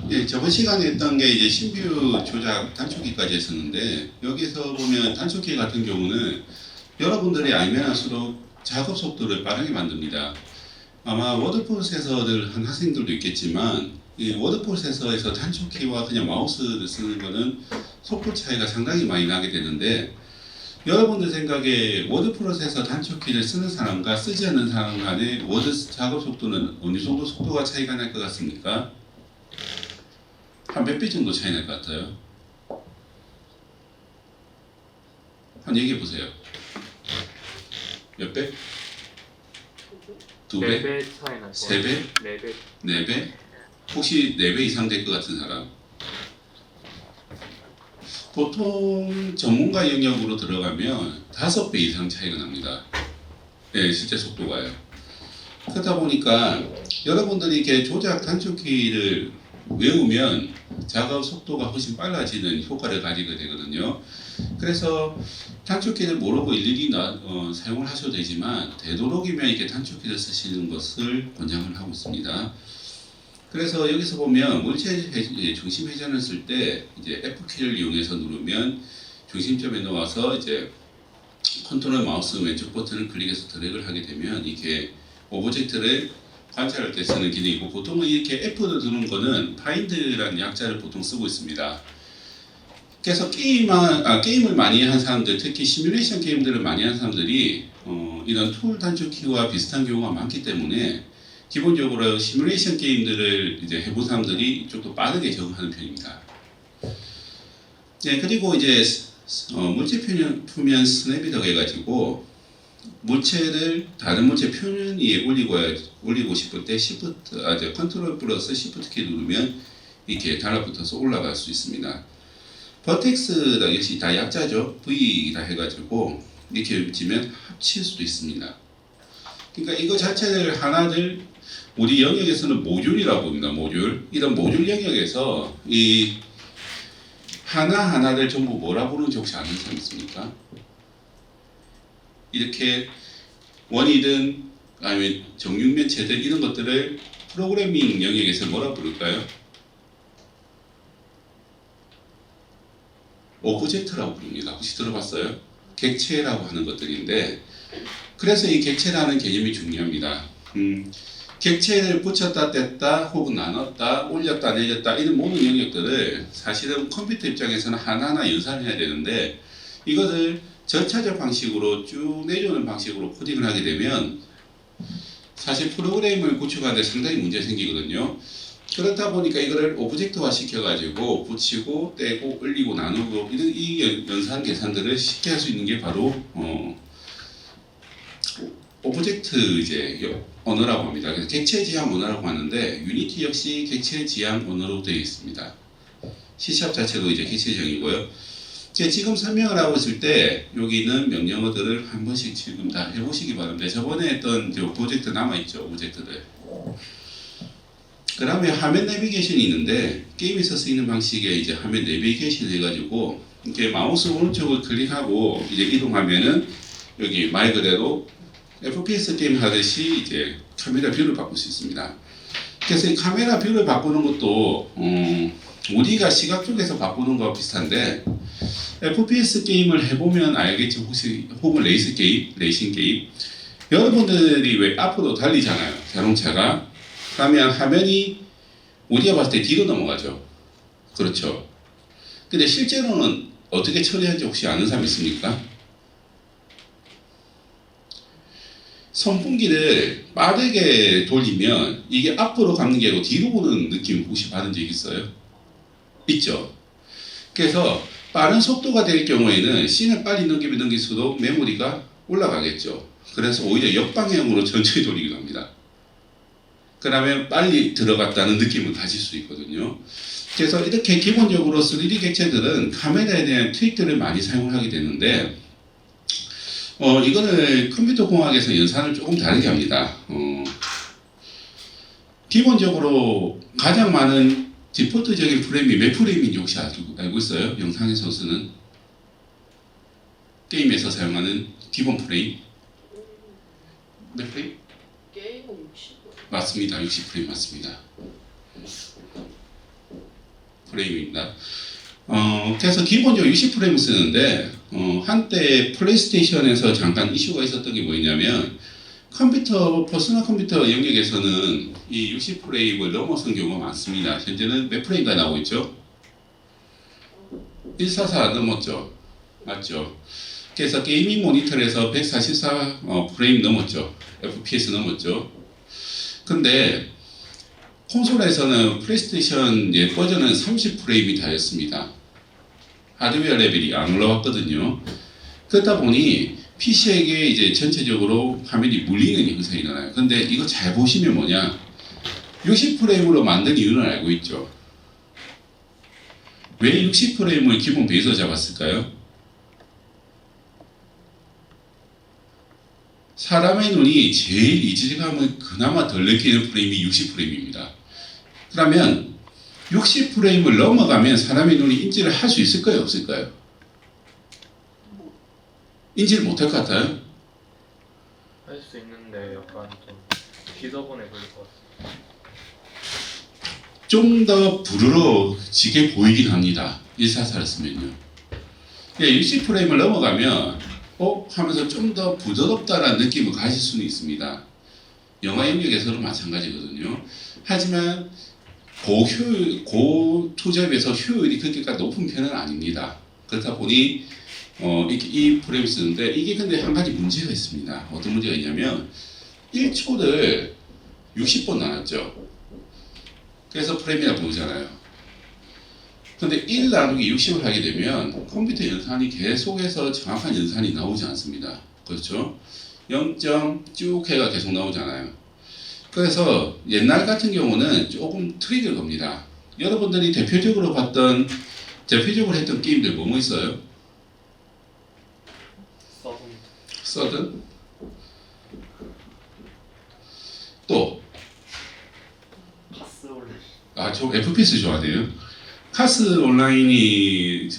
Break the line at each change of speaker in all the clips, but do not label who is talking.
예, 저번 시간에 했던 게 이제 신뷰 조작 단축키까지 했었는데 여기서 보면 단축키 같은 경우는 여러분들이 알면 할수록 작업 속도를 빠르게 만듭니다. 아마 워드 프로세서를 한 학생들도 있겠지만 이 워드 프로세서에서 단축키와 그냥 마우스를 쓰는 거는 속도 차이가 상당히 많이 나게 되는데 여러분들 생각에 워드 프로세서 단축키를 쓰는 사람과 쓰지 않는 사람 간의 워드 작업 속도는 어느 정도 속도가 차이가 날 것 같습니까? 한 몇 배 정도 차이 날 것 같아요? 한 얘기해 보세요. 몇 배? 두 배?
4배 차이 날
세 배?
4배.
네 배? 혹시 4배 이상 될 것 같은 사람? 보통 전문가 영역으로 들어가면 5배 이상 차이가 납니다. 네, 실제 속도가요. 그러다 보니까 여러분들이 이렇게 조작 단축키를 외우면 작업 속도가 훨씬 빨라지는 효과를 가지게 되거든요. 그래서 단축키를 모르고 일일이 사용을 하셔도 되지만 되도록이면 이렇게 단축키를 쓰시는 것을 권장을 하고 있습니다. 그래서 여기서 보면 물체 중심 회전을 쓸 때 이제 F키를 이용해서 누르면 중심점에 놓아서 이제 컨트롤 마우스 왼쪽 버튼을 클릭해서 드래그를 하게 되면 이게 오브젝트를 관찰할 때 쓰는 기능이고 보통은 이렇게 F를 누르는 거는 파인드라는 약자를 보통 쓰고 있습니다. 그래서 게임을 많이 한 사람들, 특히 시뮬레이션 게임들을 많이 한 사람들이 이런 툴 단축키와 비슷한 경우가 많기 때문에 기본적으로 시뮬레이션 게임들을 이제 해본 사람들이 좀 더 빠르게 적응하는 편입니다. 네, 그리고 이제 물체 표면 스냅이라고 해가지고 물체를 다른 물체 표면 위에 올리고 싶을 때 컨트롤 플러스 시프트 키 누르면 이렇게 달라붙어서 올라갈 수 있습니다. 버텍스가 역시 다 약자죠. V다 해가지고 이렇게 붙이면 합칠 수도 있습니다. 그러니까 이거 자체를 하나를 우리 영역에서는 모듈이라고 봅니다. 모듈. 이런 모듈 영역에서 이 하나하나를 전부 뭐라 부르는지 혹시 아는 사람 있습니까? 이렇게 원이든 아니면 정육면체든 이런 것들을 프로그래밍 영역에서 뭐라 부를까요? 오브젝트라고 부릅니다. 혹시 들어봤어요? 객체라고 하는 것들인데 그래서 이 객체라는 개념이 중요합니다. 객체를 붙였다 뗐다 혹은 나눴다 올렸다 내렸다 이런 모든 영역들을 사실은 컴퓨터 입장에서는 하나하나 연산해야 되는데 이것을 절차적 방식으로 쭉 내주는 방식으로 코딩을 하게 되면 사실 프로그램을 구축하는데 상당히 문제가 생기거든요. 그렇다 보니까 이거를 오브젝트화 시켜가지고 붙이고 떼고 올리고 나누고 이런 이 연산 계산들을 쉽게 할 수 있는 게 바로 오브젝트 이제 언어라고 합니다. 그래서 객체 지향 언어라고 하는데 유니티 역시 객체 지향 언어로 되어 있습니다. C# 자체도 이제 객체 지향이고요. 제가 지금 설명을 하고 있을 때 여기 있는 명령어들을 한 번씩 지금 다 해보시기 바랍니다. 저번에 했던 오브젝트 남아있죠, 오브젝트들. 그 다음에 화면 내비게이션이 있는데 게임에서 쓰이는 방식에 이제 화면 내비게이션 해가지고 이렇게 마우스 오른쪽을 클릭하고 이제 이동하면은 여기 말 그대로 FPS 게임 하듯이 이제 카메라 뷰를 바꿀 수 있습니다. 그래서 이 카메라 뷰를 바꾸는 것도 우리가 시각 쪽에서 바꾸는 거와 비슷한데 FPS 게임을 해보면 알겠죠. 혹은 레이싱 게임. 여러분들이 왜 앞으로 달리잖아요. 자동차가. 그러면 화면이 우리가 봤을 때 뒤로 넘어가죠. 그렇죠. 근데 실제로는 어떻게 처리하는지 혹시 아는 사람 있습니까? 선풍기를 빠르게 돌리면 이게 앞으로 가는 게 아니고 뒤로 보는 느낌 혹시 받은 적 있어요? 있죠. 그래서 빠른 속도가 될 경우에는 씬을 빨리 넘길수록 메모리가 올라가겠죠. 그래서 오히려 역방향으로 천천히 돌리기도 합니다. 그러면 빨리 들어갔다는 느낌을 가질 수 있거든요. 그래서 이렇게 기본적으로 3D 객체들은 카메라에 대한 트릭들을 많이 사용을 하게 되는데 이거는 컴퓨터 공학에서 연산을 조금 다르게 합니다. 기본적으로 가장 많은 디폴트적인 프레임이 몇 프레임인지 혹시 알고 있어요? 영상에서 쓰는 게임에서 사용하는 기본 프레임 몇 프레임?
게임은 60.
맞습니다. 60프레임 맞습니다. 프레임입니다. 그래서 기본적으로 60프레임 쓰는데 한때 플레이스테이션에서 잠깐 이슈가 있었던 게 뭐였냐면 퍼스널 컴퓨터 영역에서는 이 60프레임을 넘어선 경우가 많습니다. 현재는 몇 프레임가 나오고 있죠? 144 넘었죠? 맞죠? 그래서 게이밍 모니터에서 144 프레임 넘었죠? FPS 넘었죠? 근데 콘솔에서는 플레이스테이션 버전은 30프레임이 다였습니다. 하드웨어 레벨이 안 올라왔거든요. 그러다 보니 PC에게 이제 전체적으로 화면이 물리는 현상이 일어나요. 근데 이거 잘 보시면 뭐냐? 60프레임으로 만든 이유는 알고 있죠. 왜 60프레임을 기본 베이스로 잡았을까요? 사람의 눈이 제일 이질감을 그나마 덜 느끼는 프레임이 60프레임입니다. 그러면 60프레임을 넘어가면 사람의 눈이 인지를 할 수 있을까요? 없을까요? 인지를 못할 것 같아요?
할 수 있는데 약간 좀 지저분해 보일 것 같아요.
좀 더 부드러워지게 보이긴 합니다. 144를 쓰면요. 60프레임을 넘어가면 하면서 좀 더 부드럽다라는 느낌을 가질 수는 있습니다. 영화 영역에서도 마찬가지거든요. 하지만 고투자에 비해서 효율이 그렇게까지 높은 편은 아닙니다. 그렇다 보니 이렇게 이 프레임을 쓰는데 이게 근데 한 가지 문제가 있습니다. 어떤 문제가 있냐면 1초를 60번 나눴죠. 그래서 프레임이라 부르잖아요. 근데 1 나누기 60을 하게 되면 컴퓨터 연산이 계속해서 정확한 연산이 나오지 않습니다. 그렇죠? 0점 쭉 해가 계속 나오잖아요. 그래서 옛날 같은 경우는 조금 트릭을 겁니다. 여러분들이 대표적으로 했던 게임들 뭐뭐 있어요? 서든? 또?
가스 올레.
저 FPS 좋아해요. 카스 온라인이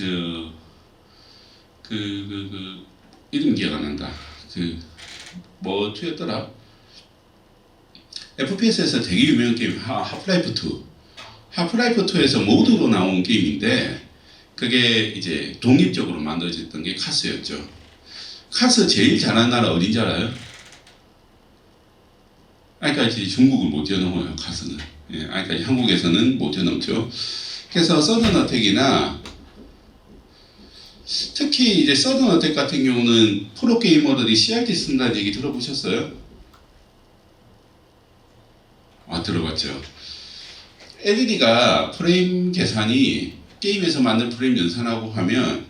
이름 기억 안 난다. 뭐 투였더라? FPS에서 되게 유명한 게임 하프라이프 2. 하프라이프 2에서 모드로 나온 게임인데 그게 이제 독립적으로 만들어졌던 게 카스였죠. 카스 제일 잘하는 나라 어딘지 알아요? 아직까지 중국을 못 뛰어넘어요. 카스는. 아직까지 한국에서는 못 뛰어넘죠. 그래서 서든어택이나 특히 이제 서든어택 같은 경우는 프로게이머들이 CRT 쓴다는 얘기 들어보셨어요? 들어봤죠. LED가 프레임 계산이 게임에서 만든 프레임 연산하고 하면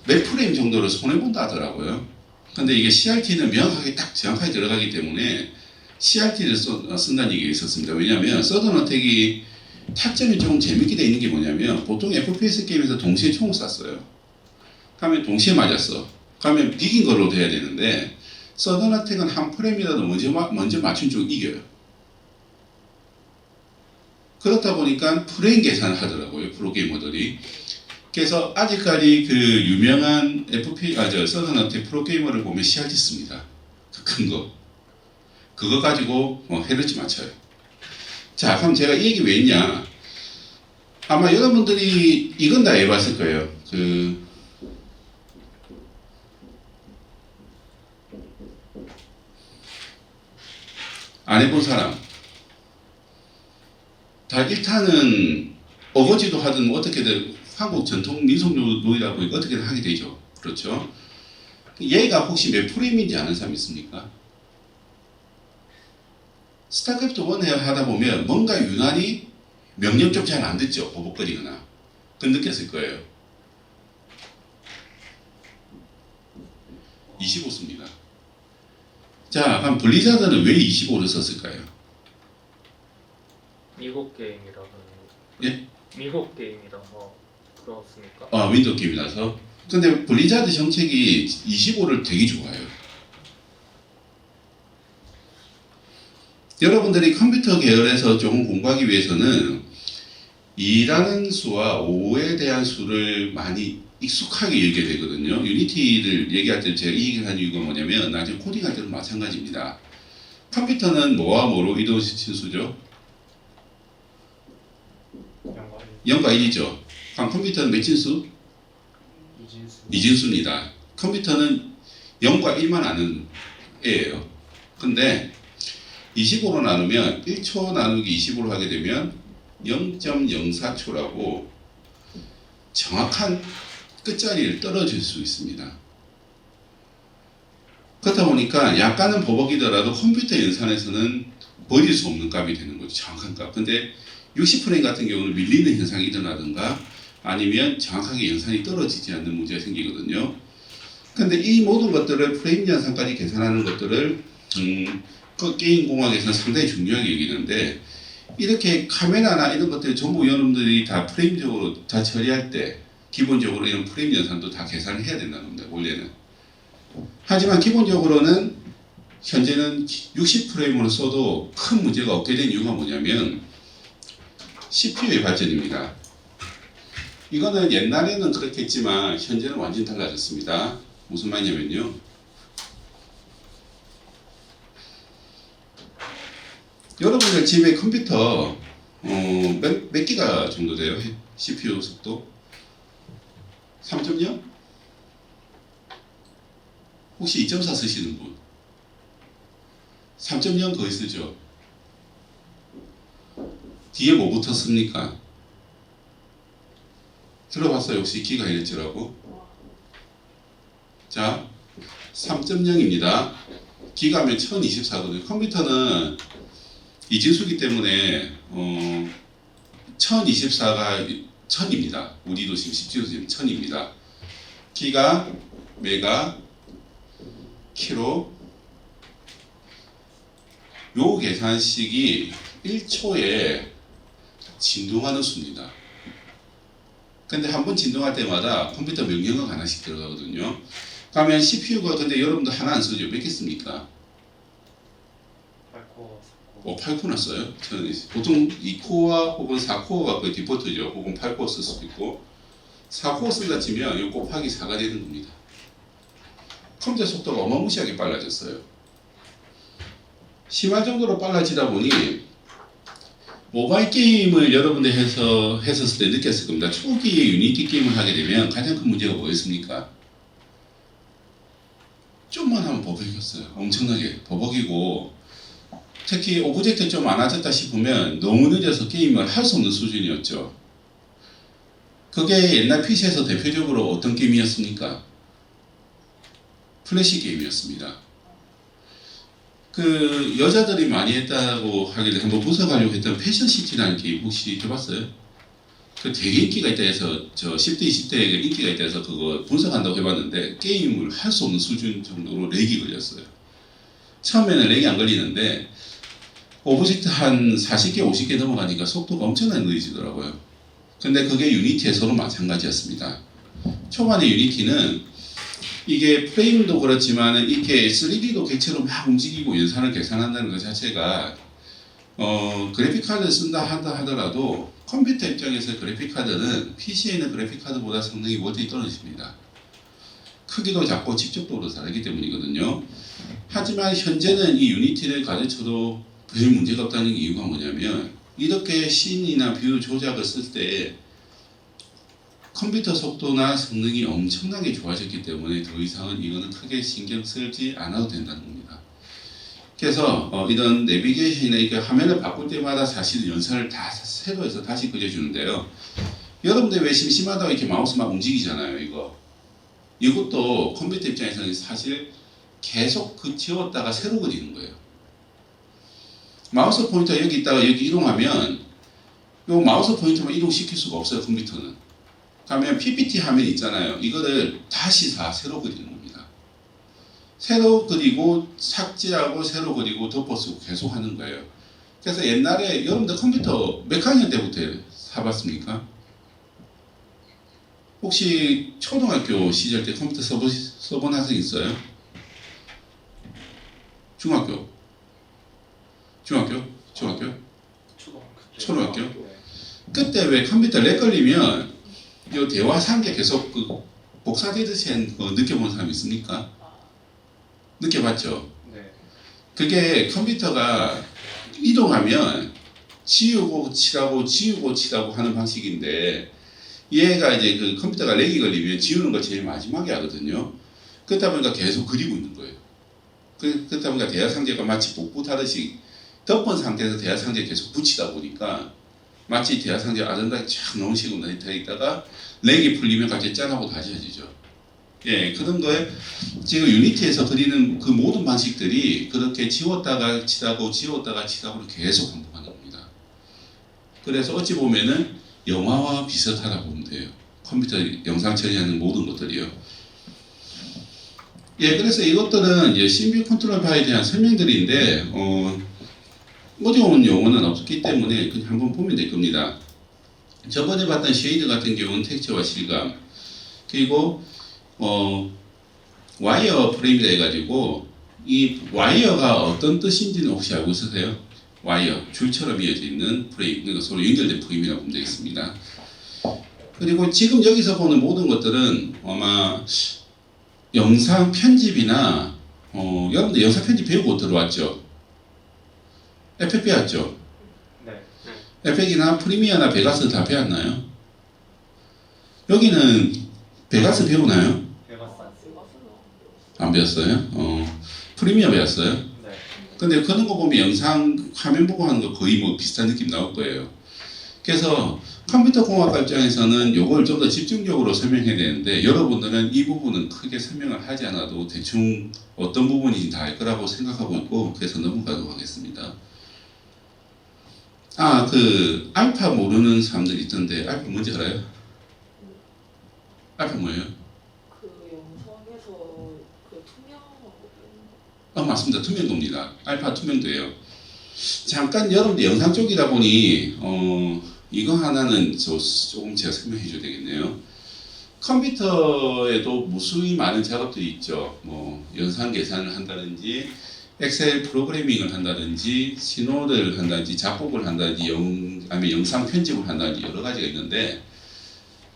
몇 프레임 정도로 손해본다 하더라고요. 근데 이게 CRT는 명확하게 딱 정확하게 들어가기 때문에 CRT를 쓴다는 얘기가 있었습니다. 왜냐하면 서든어택이 타점이 좀 재밌게 돼 있는 게 뭐냐면 보통 FPS 게임에서 동시에 총을 쐈어요. 그러면 동시에 맞았어. 그러면 이긴 걸로 돼야 되는데 서든어택은 한 프레임이라도 먼저 맞춘 쪽 이겨요. 그렇다 보니까 프레임 계산을 하더라고요. 프로게이머들이. 그래서 아직까지 그 유명한 서든어택 프로게이머를 보면 CRT 씁니다. 그 큰 거. 그거 가지고 헤르츠 맞춰요. 자, 그럼 제가 이 얘기 왜 했냐? 아마 여러분들이 이건 다 해봤을 거예요. 안 해본 사람. 다 1탄은 어거지도 하든 어떻게든 한국 전통 민속놀이라고 어떻게든 하게 되죠. 그렇죠? 얘가 혹시 몇 프레임인지 아는 사람 있습니까? 스타크래프트 1 하다 보면 뭔가 유난히 명령 좀 잘 안 듣죠. 버벅거리거나. 그건 느꼈을 거예요. 25 씁니다. 자, 그럼 블리자드는 왜 25를 썼을까요?
미국 게임이라서.
예?
미국 게임이라서 그렇습니까?
윈도우 게임이라서. 근데 블리자드 정책이 25를 되게 좋아해요. 여러분들이 컴퓨터 계열에서 조금 공부하기 위해서는 2라는 수와 5에 대한 수를 많이 익숙하게 읽게 되거든요. 유니티를 얘기할 때 제가 이 얘기를 한 이유가 뭐냐면 나중에 코딩할 때도 마찬가지입니다. 컴퓨터는 뭐와 뭐로 이루어진 수죠? 0과 1이죠. 그럼 컴퓨터는 몇 진수?
이진수.
이진수입니다. 컴퓨터는 0과 1만 아는 애예요. 근데 20으로 나누면 1초 나누기 20으로 하게 되면 0.04초라고 정확한 끝자리를 떨어질 수 있습니다. 그렇다 보니까 약간은 버벅이더라도 컴퓨터 연산에서는 버릴 수 없는 값이 되는 거죠. 정확한 값. 근데 60프레임 같은 경우는 밀리는 현상이 일어나든가 아니면 정확하게 연산이 떨어지지 않는 문제가 생기거든요. 근데 이 모든 것들을 프레임 연산까지 계산하는 것들을 그 게임 공학에서는 상당히 중요하게 여기는데 이렇게 카메라나 이런 것들 전부 여러분들이 다 프레임적으로 다 처리할 때 기본적으로 이런 프레임 연산도 다 계산을 해야 된다는 겁니다. 원래는. 하지만 기본적으로는 현재는 60프레임으로 써도 큰 문제가 없게 된 이유가 뭐냐면 CPU의 발전입니다. 이거는 옛날에는 그렇겠지만 현재는 완전히 달라졌습니다. 무슨 말이냐면요. 여러분들 집에 컴퓨터 몇 기가 정도 돼요? CPU 속도? 3.0? 혹시 2.4 쓰시는 분? 3.0 거의 쓰죠? 뒤에 뭐 붙었습니까? 들어봤어요? 혹시 기가헤르츠라고? 자, 3.0입니다. 기가면 1024거든요. 컴퓨터는 이진수기 때문에 1024가 1000입니다. 우리도 지금 CPU 지금 1000입니다. 기가, 메가, 키로 요 계산식이 1초에 진동하는 수입니다. 근데 한 번 진동할 때마다 컴퓨터 명령어가 하나씩 들어가거든요. 그러면 CPU가 근데 여러분들 하나 안 쓰죠? 몇 개 씁니까?
8코어.
8코어나 써요? 저는 보통 2코어 혹은 4코어가 거의 디폴트죠. 혹은 8코어 쓸 수도 있고 4코어 쓴다 치면 이 곱하기 4가 되는 겁니다. 컴퓨터 속도가 어마무시하게 빨라졌어요. 심할 정도로 빨라지다 보니 모바일 게임을 여러분들 했었을 때 느꼈을 겁니다. 초기에 유니티 게임을 하게 되면 가장 큰 문제가 뭐였습니까? 좀만 하면 버벅이었어요. 엄청나게 버벅이고 특히 오브젝트 좀 많아졌다 싶으면 너무 늦어서 게임을 할 수 없는 수준이었죠. 그게 옛날 PC에서 대표적으로 어떤 게임이었습니까? 플래시 게임이었습니다. 그 여자들이 많이 했다고 하길래 한번 분석하려고 했던 패션시티라는 게임 혹시 해봤어요? 그 되게 인기가 있다 해서 저 10대 20대에 인기가 있다 해서 그거 분석한다고 해봤는데 게임을 할 수 없는 수준 정도로 렉이 걸렸어요. 처음에는 렉이 안 걸리는데 오브젝트 한 40개 50개 넘어가니까 속도가 엄청나게 느려지더라고요. 근데 그게 유니티에서도 마찬가지였습니다. 초반에 유니티는 이게 프레임도 그렇지만 이게 3D도 객체로 막 움직이고 연산을 계산한다는 것 자체가 그래픽카드를 쓴다 한다 하더라도 컴퓨터 입장에서 그래픽카드는 PC에 있는 그래픽카드보다 성능이 월등히 떨어집니다. 크기도 작고 집적도도 다르기 때문이거든요. 하지만 현재는 이 유니티를 가르쳐도 별 문제가 없다는 이유가 뭐냐면 이렇게 씬이나 뷰 조작을 쓸 때 컴퓨터 속도나 성능이 엄청나게 좋아졌기 때문에 더 이상은 이거는 크게 신경 쓰지 않아도 된다는 겁니다. 그래서 이런 내비게이션의 이렇게 화면을 바꿀 때마다 사실 연산을 다 새로 해서 다시 그려주는데요. 여러분들 왜 심심하다고 이렇게 마우스 막 움직이잖아요. 이것도 컴퓨터 입장에서는 사실 계속 지웠다가 새로 그리는 거예요. 마우스 포인터 여기 있다가 여기 이동하면 이 마우스 포인터만 이동시킬 수가 없어요. 컴퓨터는. 그러면 PPT 화면 있잖아요. 이거를 다시 다 새로 그리는 겁니다. 새로 그리고 삭제하고 새로 그리고 덮어쓰고 계속 하는 거예요. 그래서 옛날에 여러분들 컴퓨터 몇 학년 때부터 사봤습니까? 혹시 초등학교 시절 때 컴퓨터 써본 학생 있어요? 중학교? 초등학교? 그때 왜 컴퓨터 렉 걸리면 이 대화 상계 계속 복사되듯이 느껴본 사람 있습니까? 느껴봤죠?
네.
그게 컴퓨터가 이동하면 지우고 칠하고 지우고 칠하고 하는 방식인데 얘가 이제 그 컴퓨터가 렉이 걸리면 지우는 거 제일 마지막에 하거든요. 그렇다 보니까 계속 그리고 있는 거예요. 그렇다 보니까 대화상자가 마치 복부 타듯이 덮은 상태에서 대화상자에 계속 붙이다 보니까 마치 대화상자 아름답게 쫙 넣은 식으로 되어 있다가 렉이 풀리면 갑자기 짠하고 다시 해지죠. 예, 그런 거에 지금 유니티에서 그리는 그 모든 방식들이 그렇게 지웠다가 칠하고 지웠다가 칠하고 계속 반복하는 겁니다. 그래서 어찌 보면은 영화와 비슷하다고 보면 돼요. 컴퓨터 영상 처리하는 모든 것들이요. 예, 그래서 이것들은 이제 신뷰 컨트롤 파일에 대한 설명들인데 어려운 용어는 없기 때문에 그냥 한번 보면 될 겁니다. 저번에 봤던 쉐이드 같은 경우는 텍스처와 실감, 그리고 와이어 프레임이라 해가지고 이 와이어가 어떤 뜻인지는 혹시 알고 있으세요? 와이어, 줄처럼 이어져 있는 프레임, 그러니까 서로 연결된 프레임이라고 보면 되겠습니다. 그리고 지금 여기서 보는 모든 것들은 아마 영상 편집이나 여러분들 영상 편집 배우고 들어왔죠? 에펙 배웠죠?
네.
에펙이나 프리미어나 베가스 다 배웠나요? 여기는 베가스 배우나요? 안 배웠어요? 프리미어 배웠어요?
네.
근데 그런 거 보면 영상 화면 보고 하는 거 거의 뭐 비슷한 느낌 나올 거예요. 그래서 컴퓨터 공학과 입장에서는 이걸 좀 더 집중적으로 설명해야 되는데 여러분들은 이 부분은 크게 설명을 하지 않아도 대충 어떤 부분인지 다 알 거라고 생각하고 있고 그래서 넘어가도록 하겠습니다. 그 알파 모르는 사람들 있던데 알파 뭔지 알아요? 알파 뭐예요?
그 영상에서 그 투명한 거
맞습니다. 투명도입니다. 알파 투명도예요. 잠깐 여러분들 영상 쪽이다 보니 이거 하나는 조금 제가 설명해 줘야 되겠네요. 컴퓨터에도 무수히 많은 작업들이 있죠. 뭐 연산 계산을 한다든지 엑셀 프로그래밍을 한다든지 신호를 한다든지 작곡을 한다든지 아니면 영상 편집을 한다든지 여러 가지가 있는데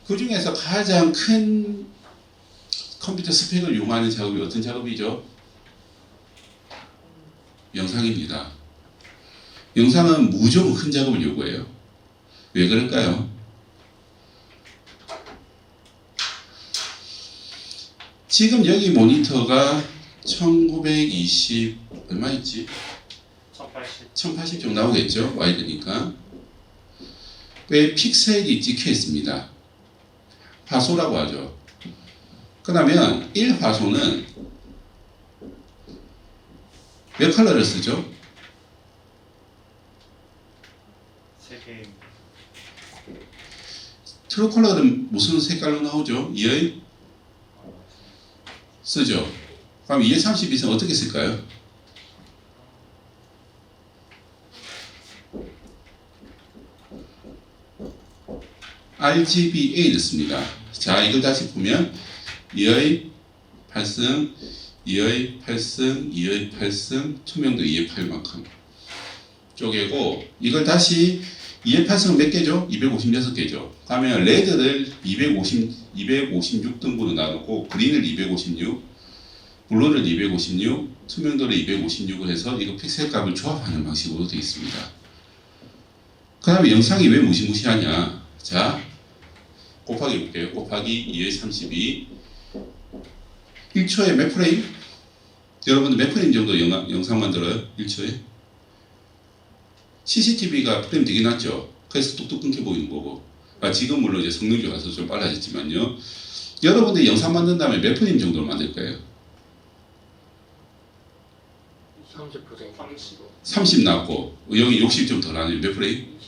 그 중에서 가장 큰 컴퓨터 스펙을 요구하는 작업이 어떤 작업이죠? 영상입니다. 영상은 무조건 큰 작업을 요구해요. 왜 그럴까요? 지금 여기 모니터가 1920 얼마 있지? 1080 정도 나오겠죠? 와이드니까. 왜 픽셀이 찍혀 있습니다. 화소라고 하죠. 그러면 1화소는 몇 컬러를 쓰죠?
3개.
트루 컬러는 무슨 색깔로 나오죠? 2의 쓰죠. 그럼 2의 32는 어떻게 쓸까요? RGBA를 씁니다. 자, 이걸 다시 보면 2의 8승, 2의 8승, 2의 8승, 투명도 2의 8만큼 쪼개고 이걸 다시 2의 8승은 몇 개죠? 256개죠. 그러면 레드를 256등분으로 나누고 그린을 256, 블루를 256, 투명도를 256을 해서 이거 픽셀 값을 조합하는 방식으로 되어 있습니다. 그 다음에 영상이 왜 무시무시하냐? 자, 곱하기 볼게요. 곱하기 2의 32 1초에 몇 프레임? 여러분들 몇 프레임 정도 영상 만들어요? 1초에? CCTV가 프레임 되게 낮죠? 그래서 뚝뚝 끊겨 보이는 거고 지금 물론 이제 성능 좋아서 좀 빨라졌지만요. 여러분들 영상 만든 다음에 몇 프레임 정도로 만들 거예요? 30 나왔고 여기 60 좀 더 나네요. 몇 프레임?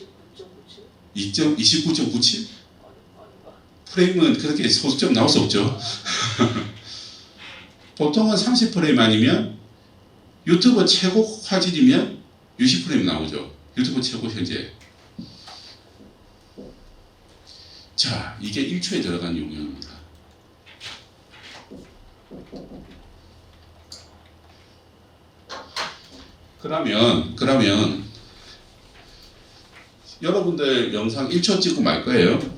29.97? 프레임은 그렇게 소수점 나올 수 없죠. 보통은 30프레임 아니면 유튜브 최고 화질이면 60프레임 나오죠. 유튜브 최고 현재. 자, 이게 1초에 들어간 용량입니다. 그러면 여러분들 영상 1초 찍고 말 거예요.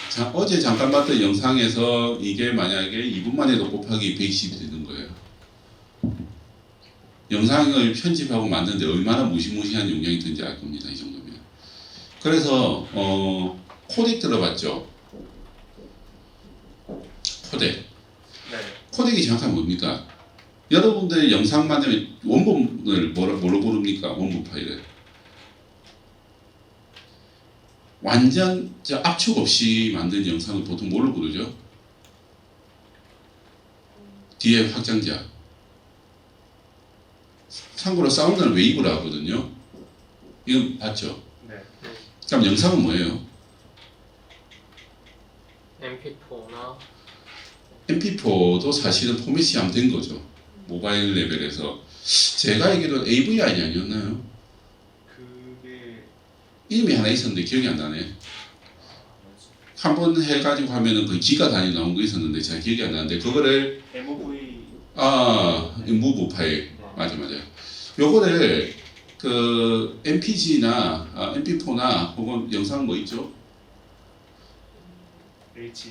자, 어제 잠깐 봤던 영상에서 이게 만약에 2분만 해도 곱하기 120이 되는 거예요. 영상을 편집하고 만드는데 얼마나 무시무시한 용량이 드는지 알 겁니다. 이 정도면. 그래서 코덱 들어봤죠? 코덱.
네.
코덱이 정확하게 뭡니까? 여러분들 영상 만들면 원본을 뭐로 부릅니까? 원본 파일을. 완전 압축 없이 만든 영상을 보통 뭘로 부르죠? 뒤에 확장자. 참고로 사운드는 웨이브로 하거든요. 이건 봤죠?
네.
그럼 영상은 뭐예요?
MP4나
MP4도 사실은 포맷이 안 된 거죠. 모바일 레벨에서. 제가 알기로는 AVI 아니었나요?
그게
이름이 하나 있었는데 기억이 안 나네. 한 번 해가지고 하면은 그 기가 단위 나온 거 있었는데 제가 기억이 안 나는데 그거를
MOV
무브 파일. 맞아. 요거를 그 MPG나 MP4나 혹은 영상 뭐 있죠?
H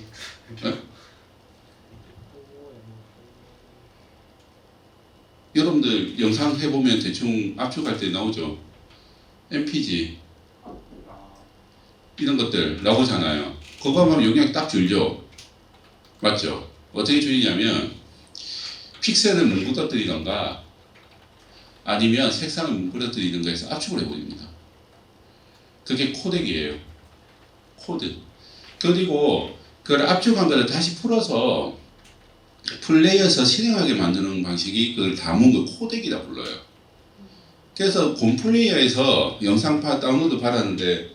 네? 여러분들 영상 해보면 대충 압축할 때 나오죠. MPG 이런 것들 나오잖아요. 그거 하면 용량이 딱 줄죠. 맞죠? 어떻게 줄이냐면 픽셀을 뭉그러뜨리던가 아니면 색상을 뭉그러뜨리던가 해서 압축을 해버립니다. 그게 코덱이에요. 코드. 그리고 그걸 압축한 거를 다시 풀어서 플레이어에서 실행하게 만드는 방식이 그걸 담은 걸 코덱이라 불러요. 그래서 본 플레이어에서 영상 다운로드 받았는데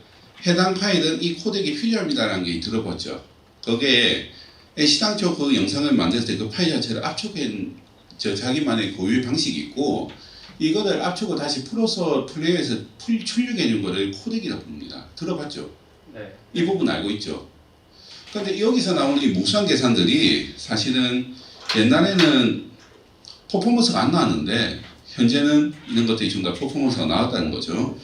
해당 파일은 이 코덱이 필요합니다라는 게 들어봤죠. 거기에 시당초 그 영상을 만들 때 그 파일 자체를 압축한 자기만의 고유의 방식이 있고 이거를 압축을 다시 풀어서 플레이어에서 출력해 준 거를 코덱이라 부릅니다. 들어봤죠?
네.
이 부분 알고 있죠? 근데 여기서 나오는 이 무수한 계산들이 사실은 옛날에는 퍼포먼스가 안 나왔는데 현재는 이런 것들이 전부 다 퍼포먼스가 나왔다는 거죠.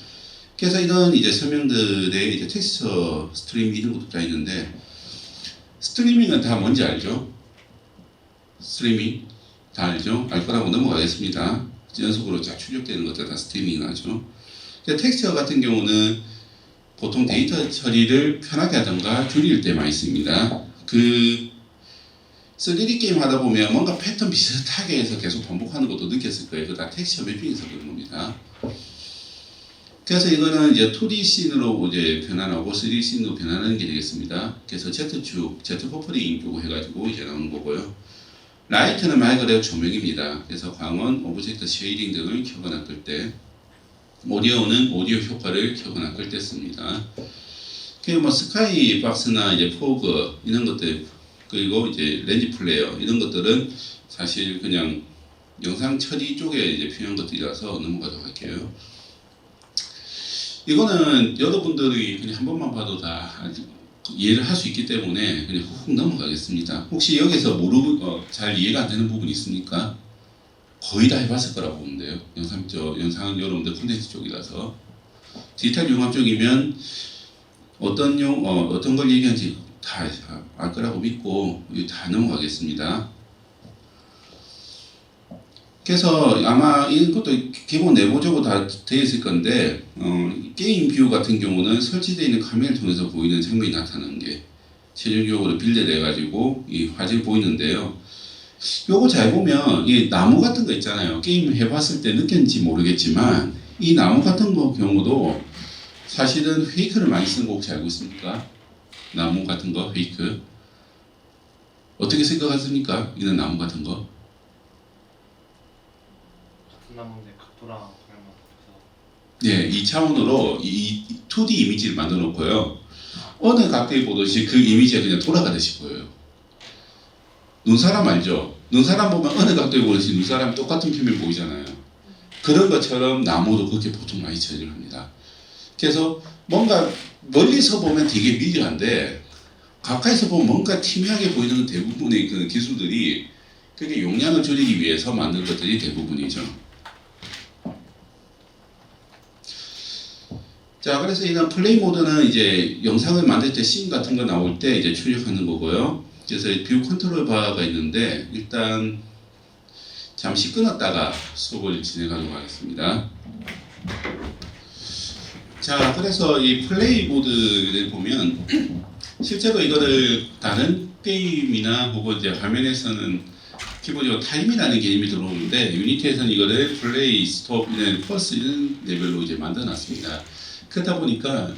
그래서 이런 이제 설명들에 이제 텍스처 스트리밍 이런 것도 다 있는데 스트리밍은 다 뭔지 알죠? 스트리밍 다 알죠? 알 거라고 넘어가겠습니다. 연속으로 쫙 출력되는 것들 다 스트리밍 하죠. 텍스처 같은 경우는 보통 데이터 처리를 편하게 하던가 줄일 때만 있습니다. 그 3D 게임 하다 보면 뭔가 패턴 비슷하게 해서 계속 반복하는 것도 느꼈을 거예요. 그거 다 텍스처 매핑에서 그런 겁니다. 그래서 이거는 이제 2D 씬으로 이제 변환하고 3D 씬으로 변환하는 게 되겠습니다. 그래서 Z축, Z 퍼플링 쪽으로 해가지고 이제 나오는 거고요. 라이트는 말 그대로 조명입니다. 그래서 광원, 오브젝트 쉐이딩 등을 켜거나 끌 때, 오디오는 오디오 효과를 켜거나 끌 때 씁니다. 그리고 뭐 스카이 박스나 이제 포그 이런 것들 그리고 이제 렌즈 플레이어 이런 것들은 사실 그냥 영상 처리 쪽에 이제 필요한 것들이라서 넘어가도록 할게요. 이거는 여러분들이 그냥 한 번만 봐도 다 이해를 할 수 있기 때문에 그냥 훅 넘어가겠습니다. 혹시 여기서 잘 이해가 안 되는 부분이 있습니까? 거의 다 해봤을 거라고 보는데요. 영상은 여러분들 콘텐츠 쪽이라서 디지털 융합 쪽이면 어떤 걸 얘기하는지 다 알 거라고 믿고 다 넘어가겠습니다. 그래서 아마 이것도 기본 내부적으로 다 되어 있을 건데 게임 뷰 같은 경우는 설치되어 있는 카메라를 통해서 보이는 장면이 나타나는 게 최종적으로 빌드돼 가지고 이 화질 보이는데요. 요거 잘 보면 이 나무 같은 거 있잖아요. 게임 해봤을 때 느꼈는지 모르겠지만 이 나무 같은 거 경우도 사실은 페이크를 많이 쓰는 거 혹시 알고 있습니까? 나무 같은 거 페이크 어떻게 생각하십니까? 이런 나무 같은 거?
같은 나무인데 각도랑 방향만 바뀌어서
네, 이 차원으로 이 2D 이미지를 만들어 놓고요. 어느 각도에 보듯이 그 이미지가 그냥 돌아가듯이 보여요. 눈사람 알죠? 눈사람 보면 어느 각도에 보듯이 눈사람이 똑같은 표면 보이잖아요. 그런 것처럼 나무도 그렇게 보통 많이 처리를 합니다. 그래서 뭔가 멀리서 보면 되게 미려한데 가까이서 보면 뭔가 희미하게 보이는 대부분의 그 기술들이 그게 용량을 줄이기 위해서 만든 것들이 대부분이죠. 자, 그래서 이런 플레이 모드는 이제 영상을 만들 때 씬 같은 거 나올 때 이제 출력하는 거고요. 그래서 뷰 컨트롤 바가 있는데 일단 잠시 끊었다가 수업을 진행하도록 하겠습니다. 자, 그래서 이 플레이보드를 보면 실제로 이거를 다른 게임이나 혹은 이제 화면에서는 기본적으로 타임이라는 개념이 들어오는데 유니티에서는 이거를 플레이, 스톱, 이런 펄스 이런 레벨로 이제 만들어놨습니다. 그러다 보니까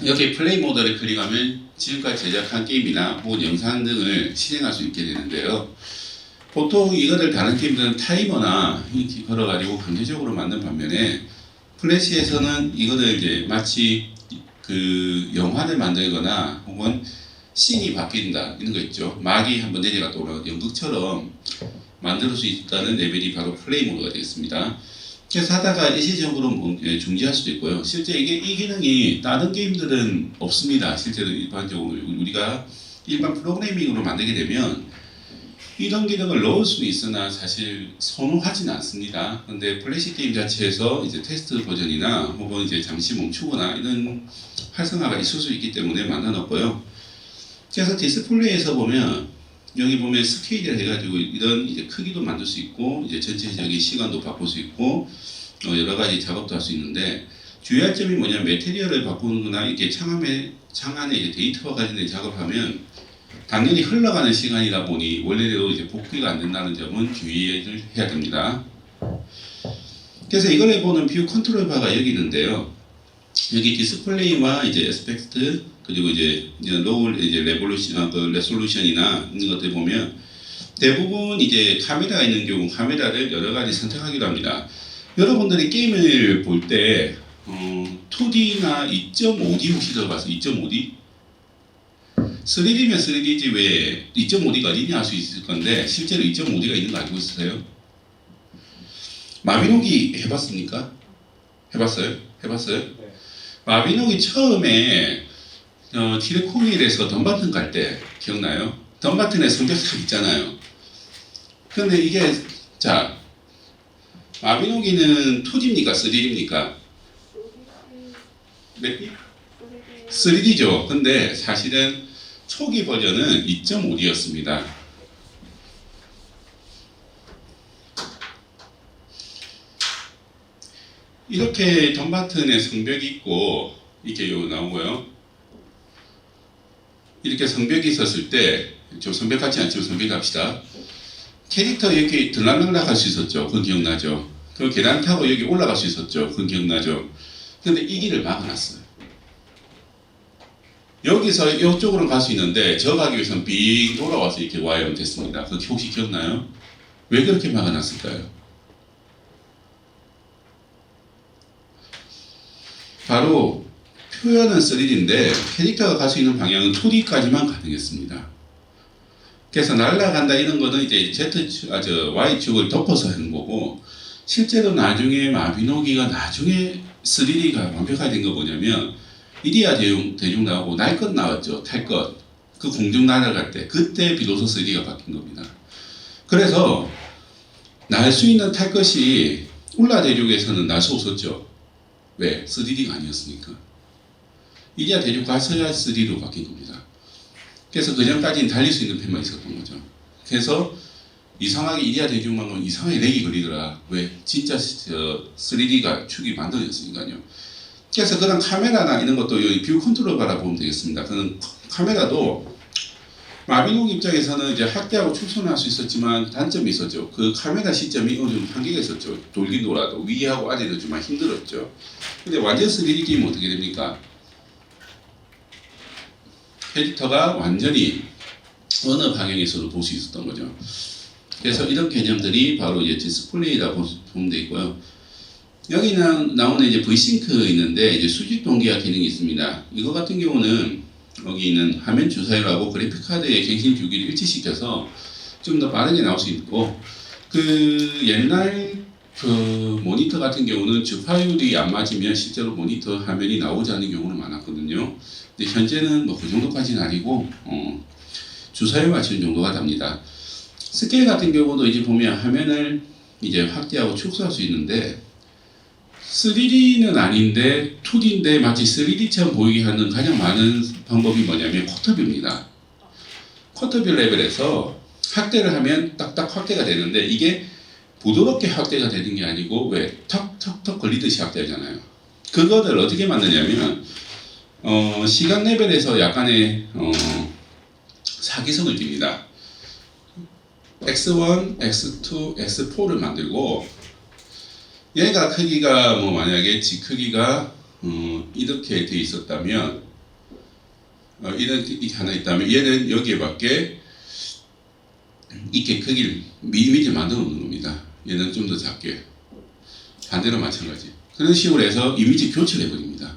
여기 플레이 모드를 클릭하면 지금까지 제작한 게임이나 혹은 영상 등을 실행할 수 있게 되는데요. 보통 이거를 다른 게임들은 타이머나 이렇게 걸어가지고 강제적으로 만든 반면에 플래시에서는 이거를 이제 마치 그 영화를 만들거나 혹은 씬이 바뀐다 이런 거 있죠. 막이 한번 내려갔다 올라가 연극처럼 만들 수 있다는 레벨이 바로 플레이 모드가 되겠습니다. 그래서 하다가 일시적으로 중지할 수도 있고요. 실제 이 기능이 다른 게임들은 없습니다. 실제로 일반적으로 우리가 일반 프로그래밍으로 만들게 되면 이런 기능을 넣을 수는 있으나 사실 선호하지는 않습니다. 근데 플래시 게임 자체에서 이제 테스트 버전이나 혹은 이제 잠시 멈추거나 이런 활성화가 있을 수 있기 때문에 만들어 놨고요. 그래서 디스플레이에서 보면 여기 보면 스케일을 해가지고 이런 이제 크기도 만들 수 있고 이제 전체적인 시간도 바꿀 수 있고 여러 가지 작업도 할 수 있는데 주의할 점이 뭐냐면 매테리얼을 바꾸는거나 이렇게 창 안에 이제 데이터와 관련된 작업하면 당연히 흘러가는 시간이다 보니 원래대로 이제 복귀가 안 된다는 점은 주의를 해야 됩니다. 그래서 이걸 해보는 뷰 컨트롤 바가 여기 있는데요. 여기 디스플레이와 이제 에스펙트 그리고 이제 로우 이제 레솔루션이나 이런 것들 보면 대부분 이제 카메라가 있는 경우 카메라를 여러 가지 선택하기도 합니다. 여러분들이 게임을 볼 때 2D나 2.5D 혹시 들어봤어요? 2.5D? 3D면 3D지 왜 2.5D가 어디냐 할 수 있을 건데 실제로 2.5D가 있는 거 알고 있으세요? 마비노기 해봤습니까? 해봤어요?
네.
마비노기 처음에 틸코밀에서 덤바튼 갈 때 기억나요? 덤바튼에 성격탑 있잖아요. 근데 이게 자 마비노기는 2D입니까? 3D입니까? 3D죠. 근데 사실은 초기 버전은 2.5D였습니다. 이렇게 덤바튼에 성벽이 있고 이렇게 나오고요. 이렇게 성벽이 있었을 때 좀 성벽 같지 않지만 성벽 갑시다. 캐릭터 이렇게 들락날락 할 수 있었죠. 그건 기억나죠. 그 계단 타고 여기 올라갈 수 있었죠. 그건 기억나죠. 근데 이 길을 막아놨어요. 여기서 이쪽으로 갈 수 있는데 저 가기 위해서는 빙 돌아와서 이렇게 와야 됐습니다. 그거 혹시 기억나요? 왜 그렇게 막아놨을까요? 바로 표현은 3D인데 캐릭터가 갈 수 있는 방향은 2D까지만 가능했습니다. 그래서 날아간다 이런 거는 이제 Y축을 덮어서 하는 거고 실제로 나중에 마비노기가 나중에 3D가 완벽하게 된 거 뭐냐면 이리아 대중 나오고 날 것 나왔죠. 탈 것. 그 공중 날아갈 때 그때 비로소 3D가 바뀐 겁니다. 그래서 날 수 있는 탈 것이 울라 대륙에서는 날 수 없었죠. 왜? 3D가 아니었으니까. 이리아 대륙 가서야 3D로 바뀐 겁니다. 그래서 그전까지는 달릴 수 있는 펜만 있었던 거죠. 그래서 이상하게 이리아 대륙만은 이상하게 렉이 걸리더라. 왜? 진짜 3D가 축이 만들어졌으니까요. 그래서 그런 카메라나 이런 것도 여기 뷰 컨트롤 바라 보면 되겠습니다. 그런 카메라도 마비노기 입장에서는 이제 확대하고 축소할 수 있었지만 단점이 있었죠. 그 카메라 시점이 어느 정도 한계가 있었죠. 돌긴 돌아도 위하고 아래는 좀 힘들었죠. 근데 완전 3D 게임은 어떻게 됩니까? 캐릭터가 완전히 어느 방향에서도 볼 수 있었던 거죠. 그래서 이런 개념들이 바로 이제 디스플레이라고 보면 되고요. 여기는 나오는 이제 V싱크 있는데 이제 수직 동기화 기능이 있습니다. 이거 같은 경우는 여기 있는 화면 주사율하고 그래픽 카드의 갱신 주기를 일치시켜서 좀 더 빠르게 나올 수 있고 그 옛날 그 모니터 같은 경우는 주파율이 안 맞으면 실제로 모니터 화면이 나오지 않는 경우는 많았거든요. 근데 현재는 뭐 그 정도까지는 아니고 주사율 맞추는 정도가 됩니다. 스케일 같은 경우도 이제 보면 화면을 이제 확대하고 축소할 수 있는데 3D는 아닌데 2D인데 마치 3D처럼 보이게 하는 가장 많은 방법이 뭐냐면 쿼터뷰입니다. 쿼터뷰 레벨에서 확대를 하면 딱딱 확대가 되는데 이게 부드럽게 확대가 되는 게 아니고 왜 턱턱턱 걸리듯이 확대하잖아요. 그거를 어떻게 만드냐면 시간 레벨에서 약간의 사기성을 띱니다. x1, x2, x4를 만들고 얘가 크기가 뭐 만약에 지 크기가 이렇게 돼 있었다면 이렇게 하나 있다면 얘는 여기에 밖에 이렇게 크기를 미리미리 만들어 놓는 겁니다. 얘는 좀 더 작게 반대로 마찬가지 그런 식으로 해서 이미지 교체를 해버립니다.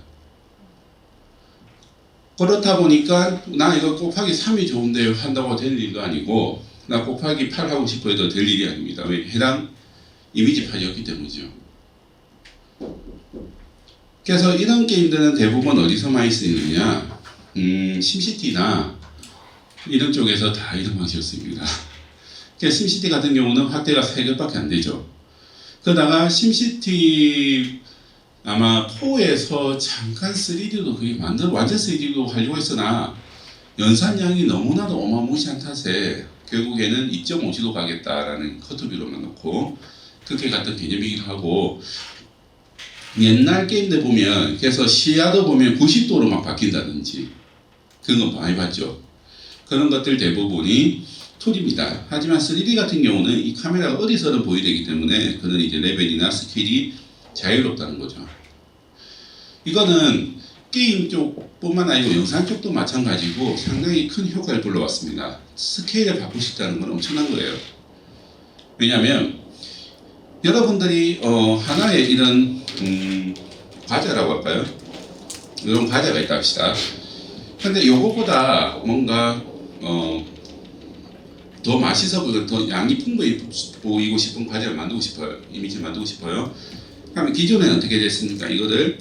그렇다 보니까 나 이거 곱하기 3이 좋은데 한다고 될 일도 아니고 나 곱하기 8 하고 싶어 해도 될 일이 아닙니다. 왜? 해당 이미지 파일이었기 때문이죠. 그래서 이런 게임들은 대부분 어디서 많이 쓰이느냐 심시티나 이런 쪽에서 다 이런 방식을 씁니다. 그래서 심시티 같은 경우는 확대가 3개밖에 안 되죠. 그러다가 심시티 아마 4에서 잠깐 3D도 그게 완전 3D도 하려고 했으나 연산량이 너무나도 어마무시한 탓에 결국에는 2.5G로 가겠다라는 커트뷰로만 놓고 그렇게 갔던 개념이기도 하고 옛날 게임들 보면 그래서 시야도 보면 90도로 막 바뀐다든지 그런 거 많이 봤죠. 그런 것들 대부분이 2D입니다. 하지만 3D 같은 경우는 이 카메라가 어디서든 보이되기 때문에 그런 이제 레벨이나 스케일이 자유롭다는 거죠. 이거는 게임 쪽뿐만 아니고 영상 쪽도 마찬가지고 상당히 큰 효과를 불러왔습니다. 스케일을 바꿀 수 있다는 건 엄청난 거예요. 왜냐하면 여러분들이 하나의 이런 과자라고 할까요? 이런 과자가 있다 합시다. 근데 요것보다 뭔가 더 맛있어 보이고 더 양이 풍부해 보이고 싶은 과자를 만들고 싶어요. 이미지를 만들고 싶어요. 그러면 기존에는 어떻게 됐습니까? 이거를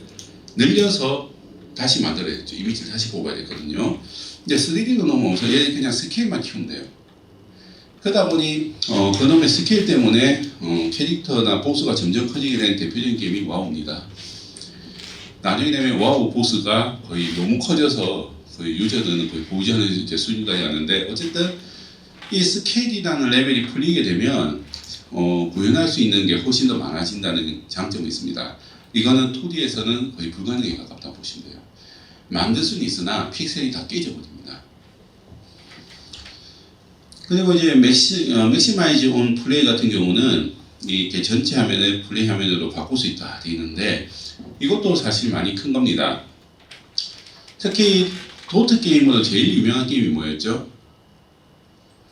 늘려서 다시 만들어야죠. 이미지를 다시 뽑아야 되거든요. 이제 3D로 넘어오면서 얘 그냥 스케일만 키우면 돼요. 그러다 보니 그놈의 스케일 때문에 캐릭터나 보스가 점점 커지게 된 대표적인 게임이 와우입니다. 나중에 되면 와우 보스가 거의 너무 커져서 거의 유저들은 거의 보지 않는 이제 수준까지 가는데 어쨌든 이 스케일이라는 레벨이 풀리게 되면 구현할 수 있는 게 훨씬 더 많아진다는 장점이 있습니다. 이거는 2D에서는 거의 불가능에 가깝다고 보시면 돼요. 만들 수는 있으나 픽셀이 다 깨져버립니다. 그리고 이제 맥시마이즈 온 플레이 같은 경우는 이렇게 전체 화면을 플레이 화면으로 바꿀 수 있다 되어 있는데 이것도 사실 많이 큰 겁니다. 특히 도트 게임으로 제일 유명한 게임이 뭐였죠?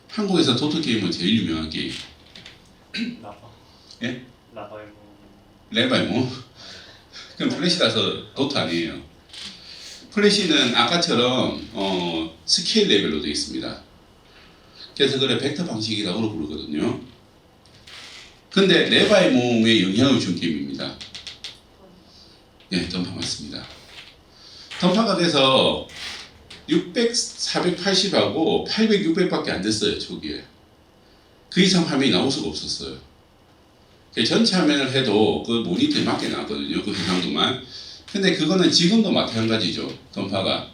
한국에서 도트 게임으로 제일 유명한 게임.
라바.
예?
라바이모.
레바이모? 그럼 플래시라서 도트 아니에요. 플래시는 아까처럼 스케일 레벨로 되어 있습니다. 그래서 그걸 벡터 방식이라고 부르거든요. 근데 레바이모에 영향을 준 게임입니다. 네, 던파 맞습니다. 던파가 돼서 600, 480하고 800, 600밖에 안 됐어요. 초기에. 그 이상 화면이 나올 수가 없었어요. 전체 화면을 해도 그 모니터에 맞게 나왔거든요. 그 해상도만. 근데 그거는 지금도 마찬가지죠. 던파가.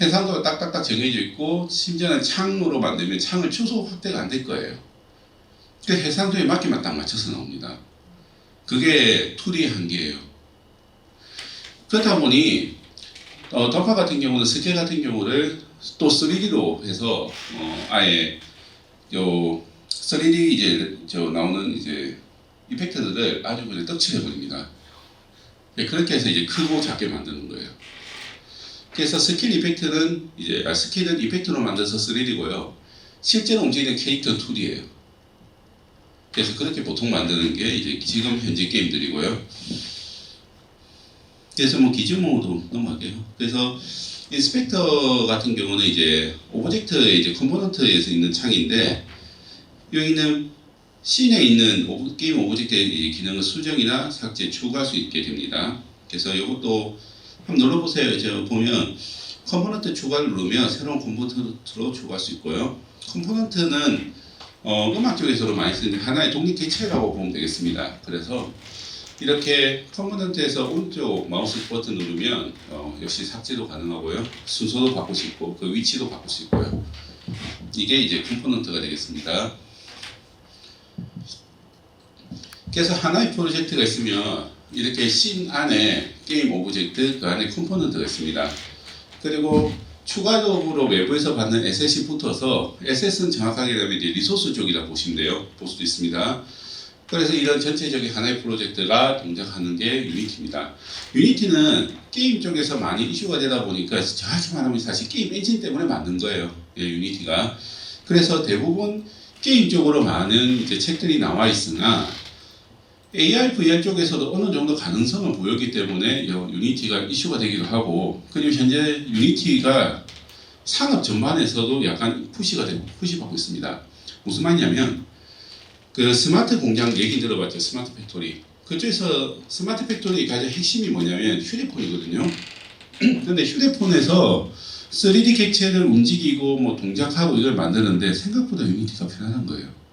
해상도가 딱딱딱 정해져 있고 심지어는 창으로 만들면 창을 초소 확대가 안 될 거예요. 그 해상도에 맞게만 딱 맞춰서 나옵니다. 그게 2D의 한계예요. 그렇다 보니 던파 같은 경우는 스케일 같은 경우를 또 3D로 해서 아예 요 3D 이제 나오는 이제 이펙트들을 아주 그냥 떡칠해 버립니다. 그렇게 해서 이제 크고 작게 만드는 거예요. 그래서 스케일 이펙트는 스케일은 이펙트로 만들어서 3D고요. 실제로 움직이는 캐릭터는 2D예요. 그래서 그렇게 보통 만드는 게 이제 지금 현재 게임들이고요. 그래서 뭐 기준모도 넘어갈게요. 그래서 인스펙터 같은 경우는 이제 오브젝트의 이제 컴포넌트에서 있는 창인데 여기는 씬에 있는 게임 오브젝트의 기능을 수정이나 삭제, 추가할 수 있게 됩니다. 그래서 이것도 한번 눌러보세요. 저 보면 컴포넌트 추가를 누르면 새로운 컴포넌트로 추가할 수 있고요. 컴포넌트는 음악 쪽에서도 많이 쓰는 하나의 독립 객체라고 보면 되겠습니다. 그래서 이렇게 컴포넌트에서 오른쪽 마우스 버튼 누르면 역시 삭제도 가능하고요. 순서도 바꿀 수 있고 그 위치도 바꿀 수 있고요. 이게 이제 컴포넌트가 되겠습니다. 그래서 하나의 프로젝트가 있으면 이렇게 씬 안에 게임 오브젝트, 그 안에 컴포넌트가 있습니다. 그리고 추가적으로 외부에서 받는 에셋이 붙어서, 에셋은 정확하게 되면 이제 리소스 쪽이라 보시면 돼요. 볼 수도 있습니다. 그래서 이런 전체적인 하나의 프로젝트가 동작하는 게 유니티입니다. 유니티는 게임 쪽에서 많이 이슈가 되다 보니까 정확히 말하면 사실 게임 엔진 때문에 만든 거예요. 예, 유니티가. 그래서 대부분 게임 쪽으로 많은 이제 책들이 나와 있으나 AR, VR 쪽에서도 어느 정도 가능성을 보였기 때문에 유니티가 이슈가 되기도 하고, 그리고 현재 유니티가 산업 전반에서도 약간 푸시받고 있습니다. 무슨 말이냐면 그 스마트 공장 얘기 들어봤죠? 스마트 팩토리. 그쪽에서 스마트 팩토리 가장 핵심이 뭐냐면 휴대폰이거든요. 근데 휴대폰에서 3D 객체를 움직이고 뭐 동작하고 이걸 만드는데 생각보다 유니티가 편안한 거예요.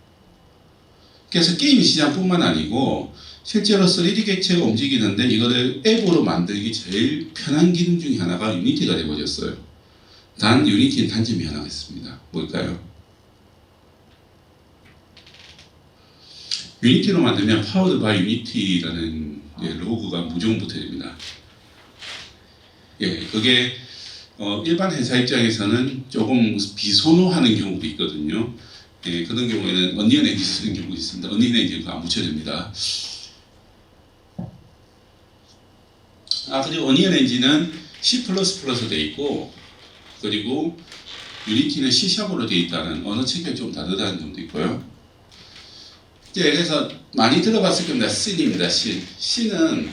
그래서 게임 시장뿐만 아니고 실제로 3D 객체가 움직이는데 이거를 앱으로 만들기 제일 편한 기능 중에 하나가 유니티가 되어버렸어요. 단 유니티는 단점이 하나가 있습니다. 뭘까요? 유니티로 만들면 파워드 바이 유니티라는 로고가 무조건 붙어야 됩니다. 예, 그게 일반 회사 입장에서는 조금 비선호하는 경우도 있거든요. 예, 그런 경우에는 언리언 엔진 쓰는 경우가 있습니다. 언리언 엔진 안 붙여야 됩니다. 그리고 언리언 엔진은 C++로 되어 있고, 그리고 유니티는 C샵으로 되어 있다는 언어 체계가 좀 다르다는 점도 있고요. 예, 그래서 많이 들어봤을 겁니다. 씬입니다. 씬은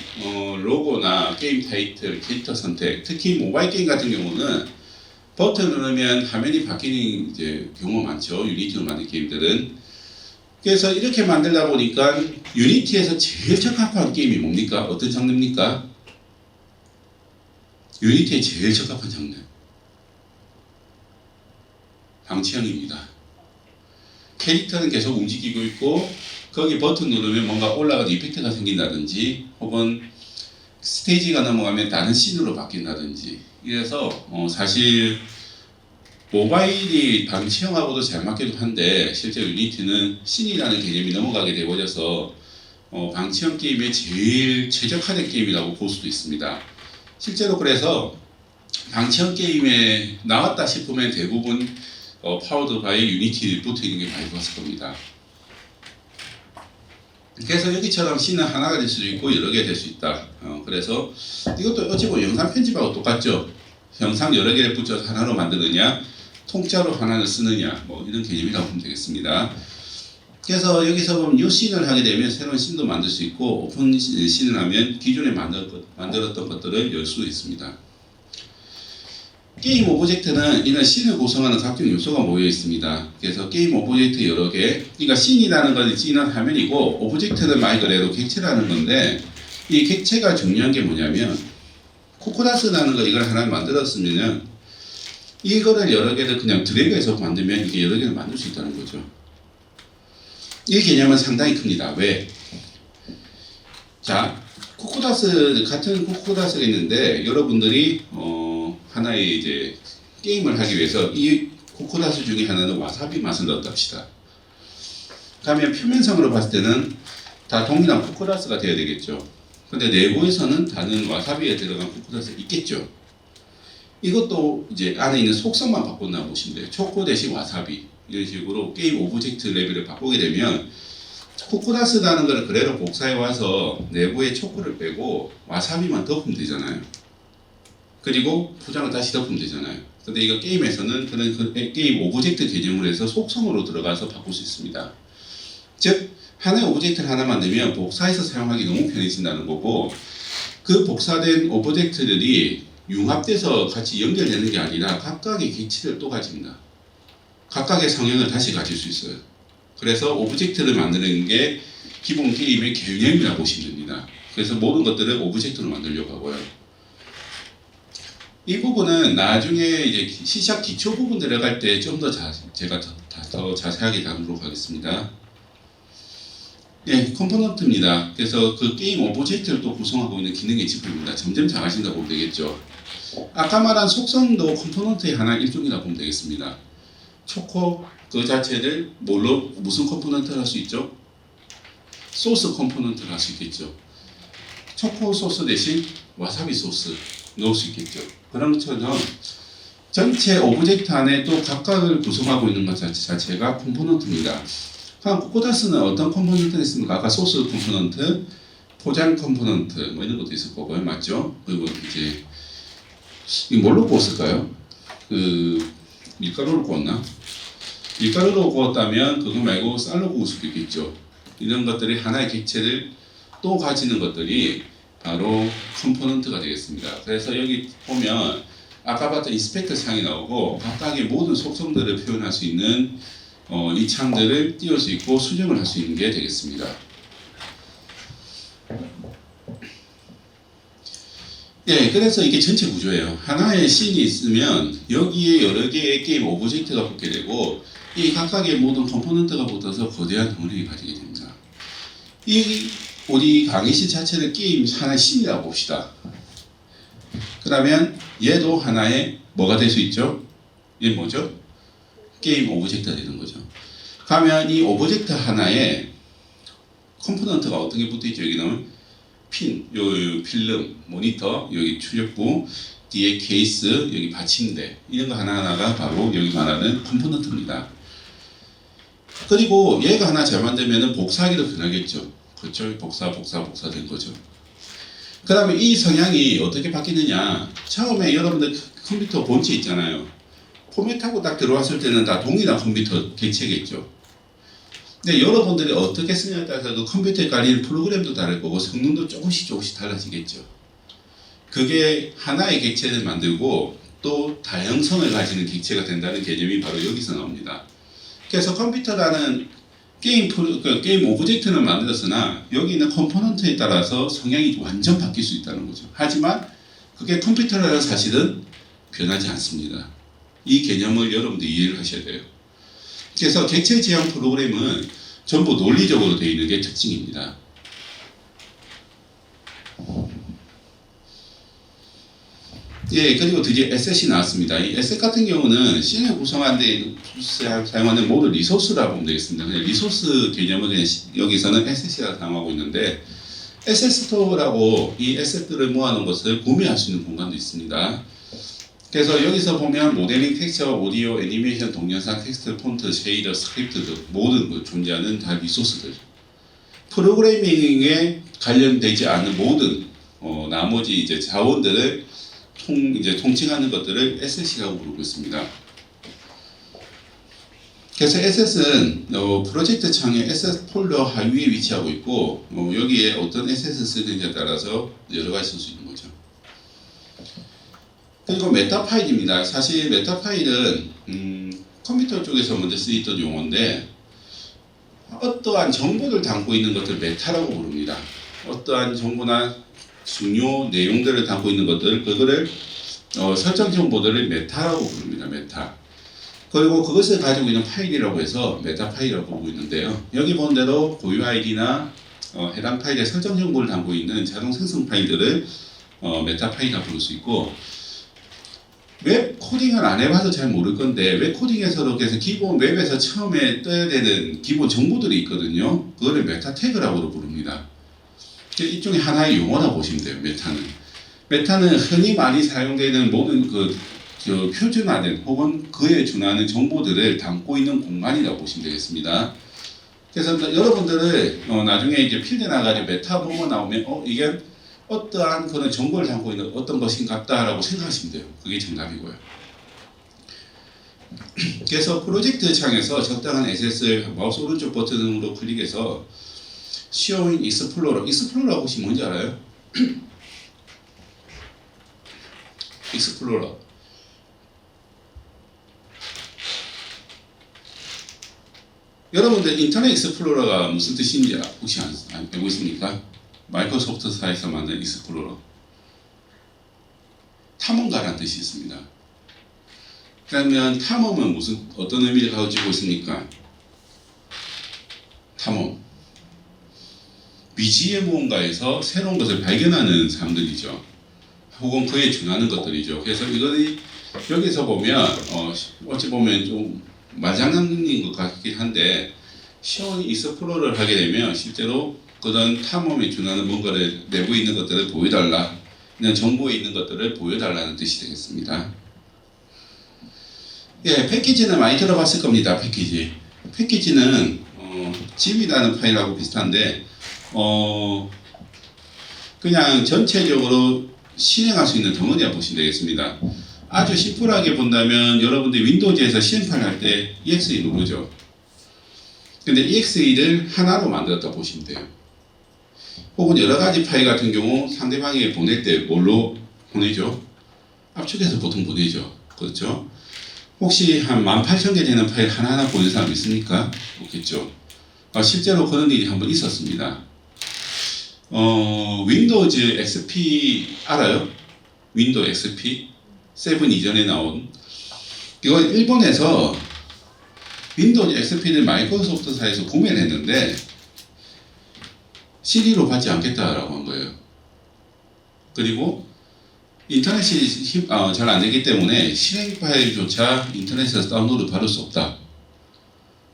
로고나 게임 타이틀, 캐릭터 선택, 특히 모바일 게임 같은 경우는 버튼을 누르면 화면이 바뀌는 이제 경우가 많죠. 유니티로 만든 게임들은. 그래서 이렇게 만들다 보니까 유니티에서 제일 적합한 게임이 뭡니까? 어떤 장르입니까? 유니티에 제일 적합한 장르. 방치형입니다. 캐릭터는 계속 움직이고 있고 거기 버튼 누르면 뭔가 올라가는 이펙트가 생긴다든지 혹은 스테이지가 넘어가면 다른 씬으로 바뀐다든지, 이래서 사실 모바일이 방치형하고도 잘 맞기도 한데 실제 유니티는 씬이라는 개념이 넘어가게 되어져서 방치형 게임에 제일 최적화된 게임이라고 볼 수도 있습니다. 실제로 그래서 방치형 게임에 나왔다 싶으면 대부분 파워드 바이 유니티 붙어있는 게 많이 봤을 겁니다. 그래서 여기처럼 씬은 하나가 될 수도 있고 여러 개 될 수 있다. 그래서 이것도 어찌 보면 영상 편집하고 똑같죠. 영상 여러 개를 붙여서 하나로 만드느냐, 통짜로 하나를 쓰느냐, 뭐 이런 개념이라고 보면 되겠습니다. 그래서 여기서 보면 이 씬을 하게 되면 새로운 씬도 만들 수 있고, 오픈 씬을 하면 기존에 만들었던 것들을 열 수 있습니다. 게임 오브젝트는 이런 씬을 구성하는 각종 요소가 모여 있습니다. 그래서 게임 오브젝트 여러 개, 그러니까 씬이라는 것은 씬은 화면이고 오브젝트는 말 그대로 객체라는 건데, 이 객체가 중요한 게 뭐냐면 코코다스라는 거 이걸 하나 만들었으면 이거를 여러 개를 그냥 드래그해서 만들면 이게 여러 개를 만들 수 있다는 거죠. 이 개념은 상당히 큽니다. 왜? 자, 코코다스 같은 코코다스가 있는데 여러분들이 하나의 이제 게임을 하기 위해서 이 코코다스 중에 하나는 와사비 맛을 넣었다 합시다. 그러면 표면상으로 봤을 때는 다 동일한 코코다스가 되어야 되겠죠. 근데 내부에서는 다른 와사비에 들어간 코코다스가 있겠죠. 이것도 이제 안에 있는 속성만 바꾼다고 보시면 돼요. 초코 대신 와사비, 이런 식으로 게임 오브젝트 레벨을 바꾸게 되면 코코다스라는 걸 그대로 복사해 와서 내부에 초코를 빼고 와사비만 덮으면 되잖아요. 그리고 포장을 다시 덮으면 되잖아요. 근데 이거 게임에서는 그런 그 게임 오브젝트 개념으로 해서 속성으로 들어가서 바꿀 수 있습니다. 즉 하나의 오브젝트를 하나 만들면 복사해서 사용하기 너무 편해진다는 거고, 그 복사된 오브젝트들이 융합돼서 같이 연결되는 게 아니라 각각의 객체를 또 가집니다. 각각의 성향을 다시 가질 수 있어요. 그래서 오브젝트를 만드는 게 기본 게임의 개념이라고 보시면 됩니다. 그래서 모든 것들을 오브젝트로 만들려고 하고요. 이 부분은 나중에 이제 시작 기초 부분 들어갈 때 좀 더 제가 더 자세하게 다루도록 하겠습니다. 네, 컴포넌트입니다. 그래서 그 게임 오브젝트를 또 구성하고 있는 기능의 지표입니다. 점점 작아진다고 보면 되겠죠. 아까 말한 속성도 컴포넌트의 하나 일종이라고 보면 되겠습니다. 초코 그 자체를 뭘로 무슨 컴포넌트를 할 수 있죠? 소스 컴포넌트를 할 수 있겠죠. 초코 소스 대신 와사비 소스 넣을 수 있겠죠. 그런 것처럼 전체 오브젝트 안에 또 각각을 구성하고 있는 것 자체가 컴포넌트입니다. 그럼 코코다스는 어떤 컴포넌트가 있습니까? 아까 소스 컴포넌트, 포장 컴포넌트 뭐 이런 것도 있을 거고요, 맞죠? 그리고 이제 이 뭘로 구웠을까요? 그 밀가루로 구웠나? 밀가루로 구웠다면 그거 말고 쌀로 구울 수도 있겠죠. 이런 것들이 하나의 객체를 또 가지는 것들이 바로 컴포넌트가 되겠습니다. 그래서 여기 보면 아까 봤던 인스펙터 창이 나오고 각각의 모든 속성들을 표현할 수 있는 이 창들을 띄울 수 있고 수정을 할 수 있는 게 되겠습니다. 예, 그래서 이게 전체 구조예요. 하나의 씬이 있으면 여기에 여러 개의 게임 오브젝트가 붙게 되고 이 각각의 모든 컴포넌트가 붙어서 거대한 덩어리를 가지게 됩니다. 이 우리 강의실 자체를 게임 하나의 씬이라고 봅시다. 그러면 얘도 하나의 뭐가 될 수 있죠? 얘 뭐죠? 게임 오브젝트가 되는 거죠. 그러면 이 오브젝트 하나에 컴포넌트가 어떤 게 붙어 있죠? 여기는 핀, 요 필름, 모니터, 여기 출력부, 뒤에 케이스, 여기 받침대 이런 거 하나하나가 바로 여기 말하는 컴포넌트입니다. 그리고 얘가 하나 잘 만들면은 복사하기도 변하겠죠. 그렇죠? 복사 된 거죠. 그 다음에 이 성향이 어떻게 바뀌느냐. 처음에 여러분들 컴퓨터 본체 있잖아요. 포맷하고 딱 들어왔을 때는 다 동일한 컴퓨터 객체겠죠. 근데 여러분들이 어떻게 쓰냐에 따라서 그 컴퓨터에 깔리는 프로그램도 다를 거고 성능도 조금씩 달라지겠죠. 그게 하나의 객체를 만들고 또 다양성을 가지는 객체가 된다는 개념이 바로 여기서 나옵니다. 그래서 컴퓨터라는 게임 오브젝트는 만들었으나 여기 있는 컴포넌트에 따라서 성향이 완전 바뀔 수 있다는 거죠. 하지만 그게 컴퓨터라는 사실은 변하지 않습니다. 이 개념을 여러분들이 이해를 하셔야 돼요. 그래서 객체 지향 프로그램은 전부 논리적으로 되어 있는 게 특징입니다. 예, 그리고 드디어 에셋이 나왔습니다. 이 에셋 같은 경우는 씬을 구성하는 데 사용하는 모든 리소스라고 보면 되겠습니다. 그냥 리소스 개념을 그냥 여기서는 에셋이라고 사용하고 있는데 에셋 스토어라고 이 에셋들을 모아놓은 것을 구매할 수 있는 공간도 있습니다. 그래서 여기서 보면 모델링, 텍스처, 오디오, 애니메이션, 동영상, 텍스트, 폰트, 쉐이더, 스크립트 등 모든 그 존재하는 다 리소스들. 프로그래밍에 관련되지 않은 모든 나머지 이제 자원들을 통칭하는 것들을 에셋이라고 부르고 있습니다. 그래서 에셋은 프로젝트 창의 에셋 폴더 하위에 위치하고 있고 여기에 어떤 에셋을 쓰느냐에 따라서 여러 가지 쓸 수 있는 거죠. 그리고 메타 파일입니다. 사실 메타 파일은 컴퓨터 쪽에서 먼저 쓰이던 용어인데 어떠한 정보를 담고 있는 것을 메타라고 부릅니다. 어떠한 정보나 중요 내용들을 담고 있는 것들, 그거를 설정 정보들을 메타라고 부릅니다. 메타. 그리고 그것을 가지고 있는 파일이라고 해서 메타 파일이라고 부르고 있는데요. 여기 본 대로 고유 아이디나 해당 파일의 설정 정보를 담고 있는 자동 생성 파일들을 메타 파일이라고 부를 수 있고, 웹 코딩을 안 해봐서 잘 모를 건데 웹 코딩에서도 그래서 기본 웹에서 처음에 떠야 되는 기본 정보들이 있거든요. 그거를 메타 태그라고 부릅니다. 일종의 하나의 용어라고 보시면 돼요. 메타는 흔히 많이 사용되는 모든 표준화된 혹은 그에 준하는 정보들을 담고 있는 공간이라고 보시면 되겠습니다. 그래서 여러분들을 나중에 이제 필드 나가지고 메타 보고 나오면 이게 어떠한 그런 정보를 담고 있는 어떤 것인 같다라고 생각하시면 돼요. 그게 정답이고요. 그래서 프로젝트 창에서 적당한 에셋을 마우스 오른쪽 버튼으로 클릭해서 Showing Explorer. 익스플로러 혹시 뭔지 알아요? 익스플로러. 여러분들 인터넷 익스플로러가 무슨 뜻인지 혹시 알고 있습니까? 마이크로소프트사에서 만든 익스플로러. 탐험가라는 뜻이 있습니다. 그러면 탐험은 어떤 의미를 가지고 있습니까? 탐험. 미지의 무언가에서 새로운 것을 발견하는 사람들이죠. 혹은 그에 준하는 것들이죠. 그래서 이거는 여기서 보면 어찌 보면 좀 말장난인 것 같긴 한데 시온 익스플로러를 하게 되면 실제로 그런 탐험에 준하는 뭔가를 내부에 있는 것들을 보여달라, 이런 정보에 있는 것들을 보여달라는 뜻이 되겠습니다. 예, 패키지는 많이 들어봤을 겁니다. 패키지는 zip이라는 파일하고 비슷한데 그냥 전체적으로 실행할 수 있는 덩어리라 보시면 되겠습니다. 아주 심플하게 본다면 여러분들 윈도우즈에서 실행파일 할 때 exe 누르죠. 근데 exe를 하나로 만들었다 보시면 돼요. 혹은 여러 가지 파일 같은 경우 상대방에게 보낼 때 뭘로 보내죠? 압축해서 보통 보내죠. 그렇죠? 혹시 한 18,000개 되는 파일 하나하나 보낸 사람 있습니까? 없겠죠. 실제로 그런 일이 한번 있었습니다. 윈도우즈 XP 알아요? 윈도우 XP? 7 이전에 나온 이거 일본에서 윈도우즈 XP를 마이크로소프트사에서 구매를 했는데 CD로 받지 않겠다라고 한 거예요. 그리고 인터넷이 잘 안 되기 때문에 실행 파일조차 인터넷에서 다운로드 받을 수 없다.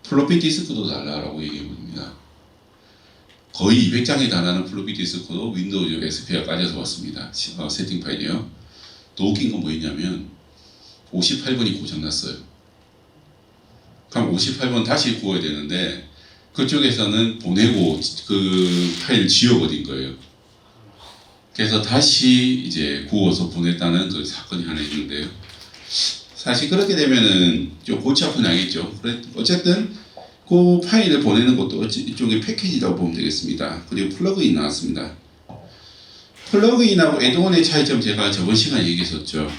플로피 디스크도 달라라고 얘기해 봅니다. 거의 200장에 달하는 플로피 디스크도 윈도우즈 XP가 까져서 왔습니다. 세팅 파일이요. 더 웃긴 건 뭐였냐면 58번이 고장났어요. 그럼 58번 다시 구워야 되는데 그쪽에서는 보내고 그 파일을 지워버린 거예요. 그래서 다시 이제 구워서 보냈다는 그 사건이 하나 있는데요. 사실 그렇게 되면은 좀 골치 아픈 양이죠. 어쨌든 그 파일을 보내는 것도 이쪽에 패키지라고 보면 되겠습니다. 그리고 플러그인 나왔습니다. 플러그인하고 애드온의 차이점 제가 저번 시간에 얘기했었죠.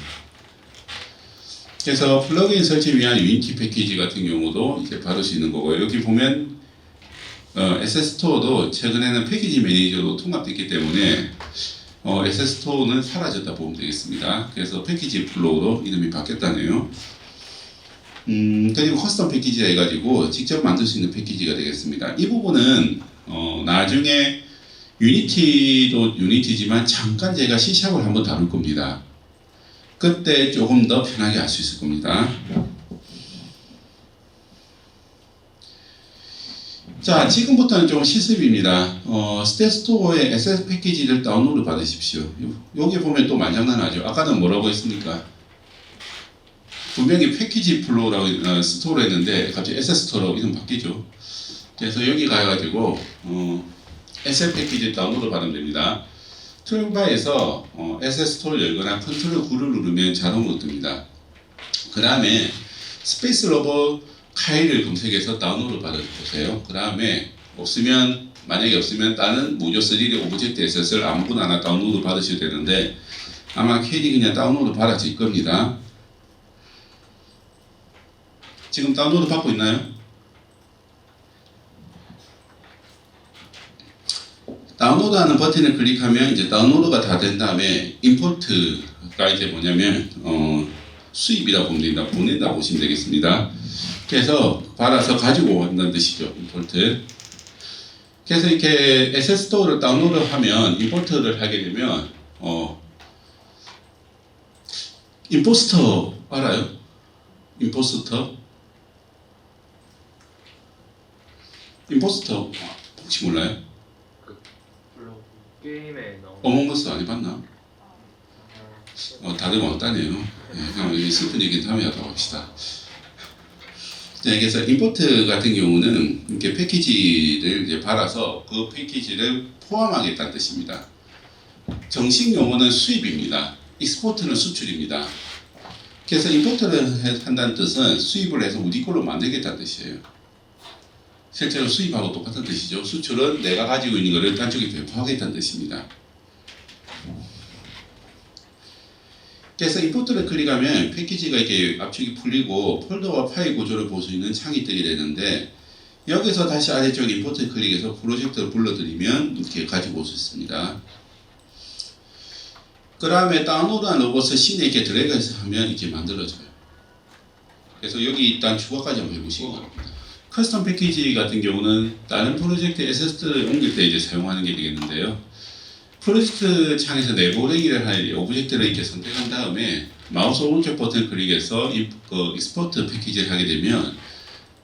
그래서 플러그인 설치 위한 유니티 패키지 같은 경우도 이제 받을 수 있는 거고요. 여기 보면 SS스토어도 최근에는 패키지 매니저로 통합됐기 때문에 SS스토어는 사라졌다 보면 되겠습니다. 그래서 패키지 플로우로 이름이 바뀌었다네요. 그리고 커스텀 패키지라 해가지고 직접 만들 수 있는 패키지가 되겠습니다. 이 부분은 나중에 유니티도 유니티지만 잠깐 제가 C샵을 한번 다룰 겁니다. 그때 조금 더 편하게 할 수 있을 겁니다. 자, 지금부터는 좀 실습입니다. 스테스토어의 SS 패키지를 다운로드 받으십시오. 여기 보면 또 말장난하죠. 아까는 뭐라고 했습니까? 분명히 패키지 플로우라고 스토어로 했는데 갑자기 SS 스토어라고 이름 바뀌죠. 그래서 여기 가가지고 SS 패키지 다운로드 받으면 됩니다. 툴바에서 SS 스토어를 열거나 컨트롤 9를 누르면 자동으로 뜹니다. 그 다음에 스페이스 러버 카이를 검색해서 다운로드 받아보세요. 그 다음에 만약에 없으면 다른 무조 3D 오브젝트 SS를 아무거나 하나 다운로드 받으셔도 되는데 아마 캐리 그냥 다운로드 받아질 겁니다. 지금 다운로드 받고 있나요? 다운로드하는 버튼을 클릭하면 이제 다운로드가 다 된 다음에 임포트가 이제 뭐냐면 수입이라고 보면 됩니다. 보낸다 보시면 되겠습니다. 그래서 받아서 가지고 온다는 뜻이죠. 임포트. 그래서 이렇게 SS 스토어를 다운로드하면 임포트를 하게 되면 임포스터 알아요? 임포스터 혹시 몰라요?
물론 게임에 나오는
어몽어스 안 해봤나? 다들 왕따네요. 네, 그냥 슬픈 얘기는 다음에 하도록 합시다. 네, 그래서 임포트 같은 경우는 이렇게 패키지를 이제 받아서 그 패키지를 포함하겠다는 뜻입니다. 정식 용어는 수입입니다. 익스포트는 수출입니다. 그래서 임포트를 한다는 뜻은 수입을 해서 우리 걸로 만들겠다는 뜻이에요. 실제로 수입하고 똑같은 뜻이죠. 수출은 내가 가지고 있는 것을 단쪽에 배포하겠다는 뜻입니다. 그래서 임포트를 클릭하면 패키지가 이렇게 압축이 풀리고 폴더와 파일 구조를 볼 수 있는 창이 뜨게 되는데 여기서 다시 아래쪽 임포트 클릭해서 프로젝트를 불러들이면 이렇게 가지고 올 수 있습니다. 그 다음에 다운로드한 로봇을 씬에 이렇게 드래그해서 하면 이렇게 만들어져요. 그래서 여기 일단 추가까지 한번 해보시기 바랍니다. 커스텀 패키지 같은 경우는 다른 프로젝트 SS를 옮길 때 이제 사용하는 게 되겠는데요. 프로젝트 창에서 내보내기를 할 오브젝트를 이렇게 선택한 다음에 마우스 오른쪽 버튼 클릭해서 익스포트 패키지를 하게 되면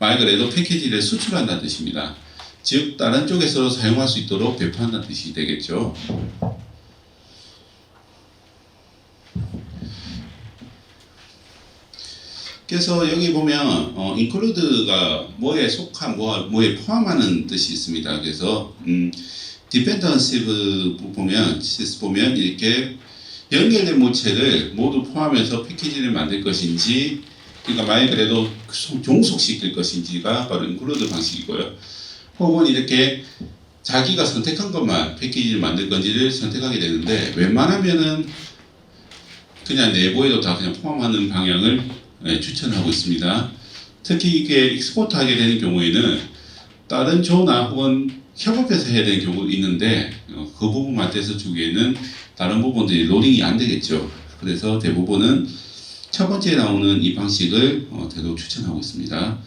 말 그대로 패키지를 수출한다는 뜻입니다. 즉 다른 쪽에서 사용할 수 있도록 배포한다는 뜻이 되겠죠. 그래서 여기 보면 include가 뭐에 속한 뭐에 포함하는 뜻이 있습니다. 그래서 dependency 보면 이렇게 연결된 모체를 모두 포함해서 패키지를 만들 것인지, 그러니까 말 그대로 종속시킬 것인지가 바로 include 방식이고요. 혹은 이렇게 자기가 선택한 것만 패키지를 만들 건지를 선택하게 되는데, 웬만하면은 그냥 내부에도 다 그냥 포함하는 방향을 추천하고 있습니다. 특히 이게 익스포트하게 되는 경우에는 다른 조나 혹은 협업해서 해야 되는 경우도 있는데, 그 부분만 떼서 주기에는 다른 부분들이 로딩이 안 되겠죠. 그래서 대부분은 첫 번째 나오는 이 방식을 대도 추천하고 있습니다.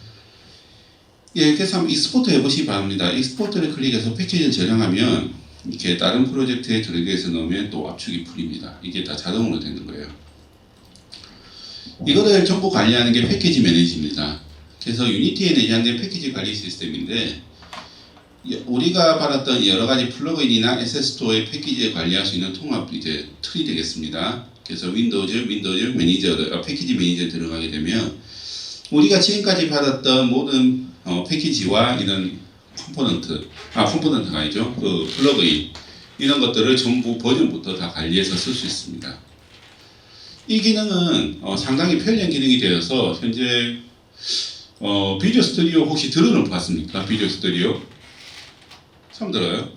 예, 그래서 한번 익스포트 해보시기 바랍니다. 익스포트를 클릭해서 패키지를 저장하면 이렇게 다른 프로젝트에 들어가서 넣으면 또 압축이 풀립니다. 이게 다 자동으로 되는 거예요. 이거를 전부 관리하는 게 패키지 매니지입니다. 그래서 유니티에 내장된 패키지 관리 시스템인데, 우리가 받았던 여러 가지 플러그인이나 에셋스토어의 패키지를 관리할 수 있는 통합 이제 툴이 되겠습니다. 그래서 윈도우즈 매니저, 패키지 매니저 들어가게 되면 우리가 지금까지 받았던 모든 패키지와 이런 컴포넌트가 아니죠. 그 플러그인 이런 것들을 전부 버전부터 다 관리해서 쓸 수 있습니다. 이 기능은 상당히 편리한 기능이 되어서 현재 비주얼 스튜디오 혹시 들어는 봤습니까? 비주얼 스튜디오 처음 들어요?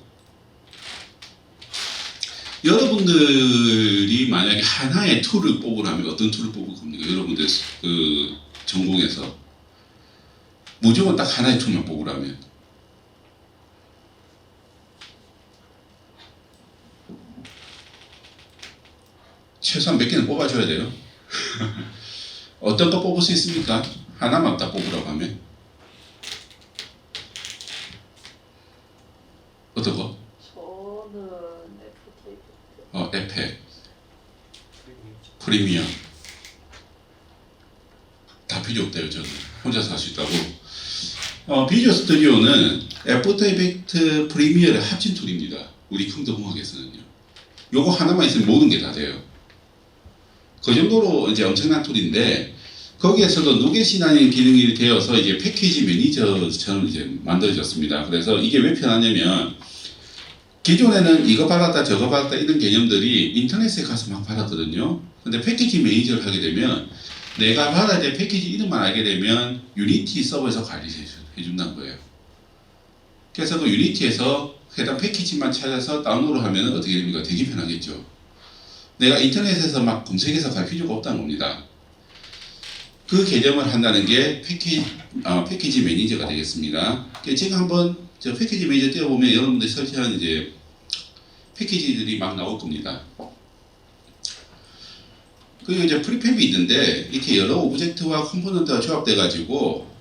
여러분들이 만약에 하나의 툴을 뽑으라면 어떤 툴을 뽑을 겁니까? 여러분들 그 전공에서 무조건 딱 하나의 툴만 뽑으라면 최소한 몇 개는 뽑아줘야 돼요. 어떤 거 뽑을 수 있습니까? 하나만 딱 뽑으라고 하면 어떤 거?
저는 애프터 이펙트.
에펙, 프리미엄 다 필요 없대요. 저는 혼자서 할 수 있다고. 비주얼 스튜디오는 애프터 이펙트 프리미어를 합친 툴입니다. 우리 컴퓨터공학에서는요. 요거 하나만 있으면 모든 게 다 돼요. 그 정도로 이제 엄청난 툴인데, 거기에서도 누겟이라는 기능이 되어서 이제 패키지 매니저처럼 이제 만들어졌습니다. 그래서 이게 왜 편하냐면, 기존에는 이거 받았다 저거 받았다 이런 개념들이 인터넷에 가서 막 받았거든요. 근데 패키지 매니저를 하게 되면 내가 받아야 될 패키지 이름만 알게 되면 유니티 서버에서 관리해준다는 거예요. 그래서 그 유니티에서 해당 패키지만 찾아서 다운로드 하면 어떻게 됩니까? 되게 편하겠죠. 내가 인터넷에서 막 검색해서 갈 필요가 없다는 겁니다. 그 개념을 한다는 게 패키지 매니저가 되겠습니다. 지금 한번 저 패키지 매니저 띄워보면 여러분들이 설치한 이제 패키지들이 막 나올 겁니다. 그리고 이제 프리팹이 있는데 이렇게 여러 오브젝트와 컴포넌트가 조합돼 가지고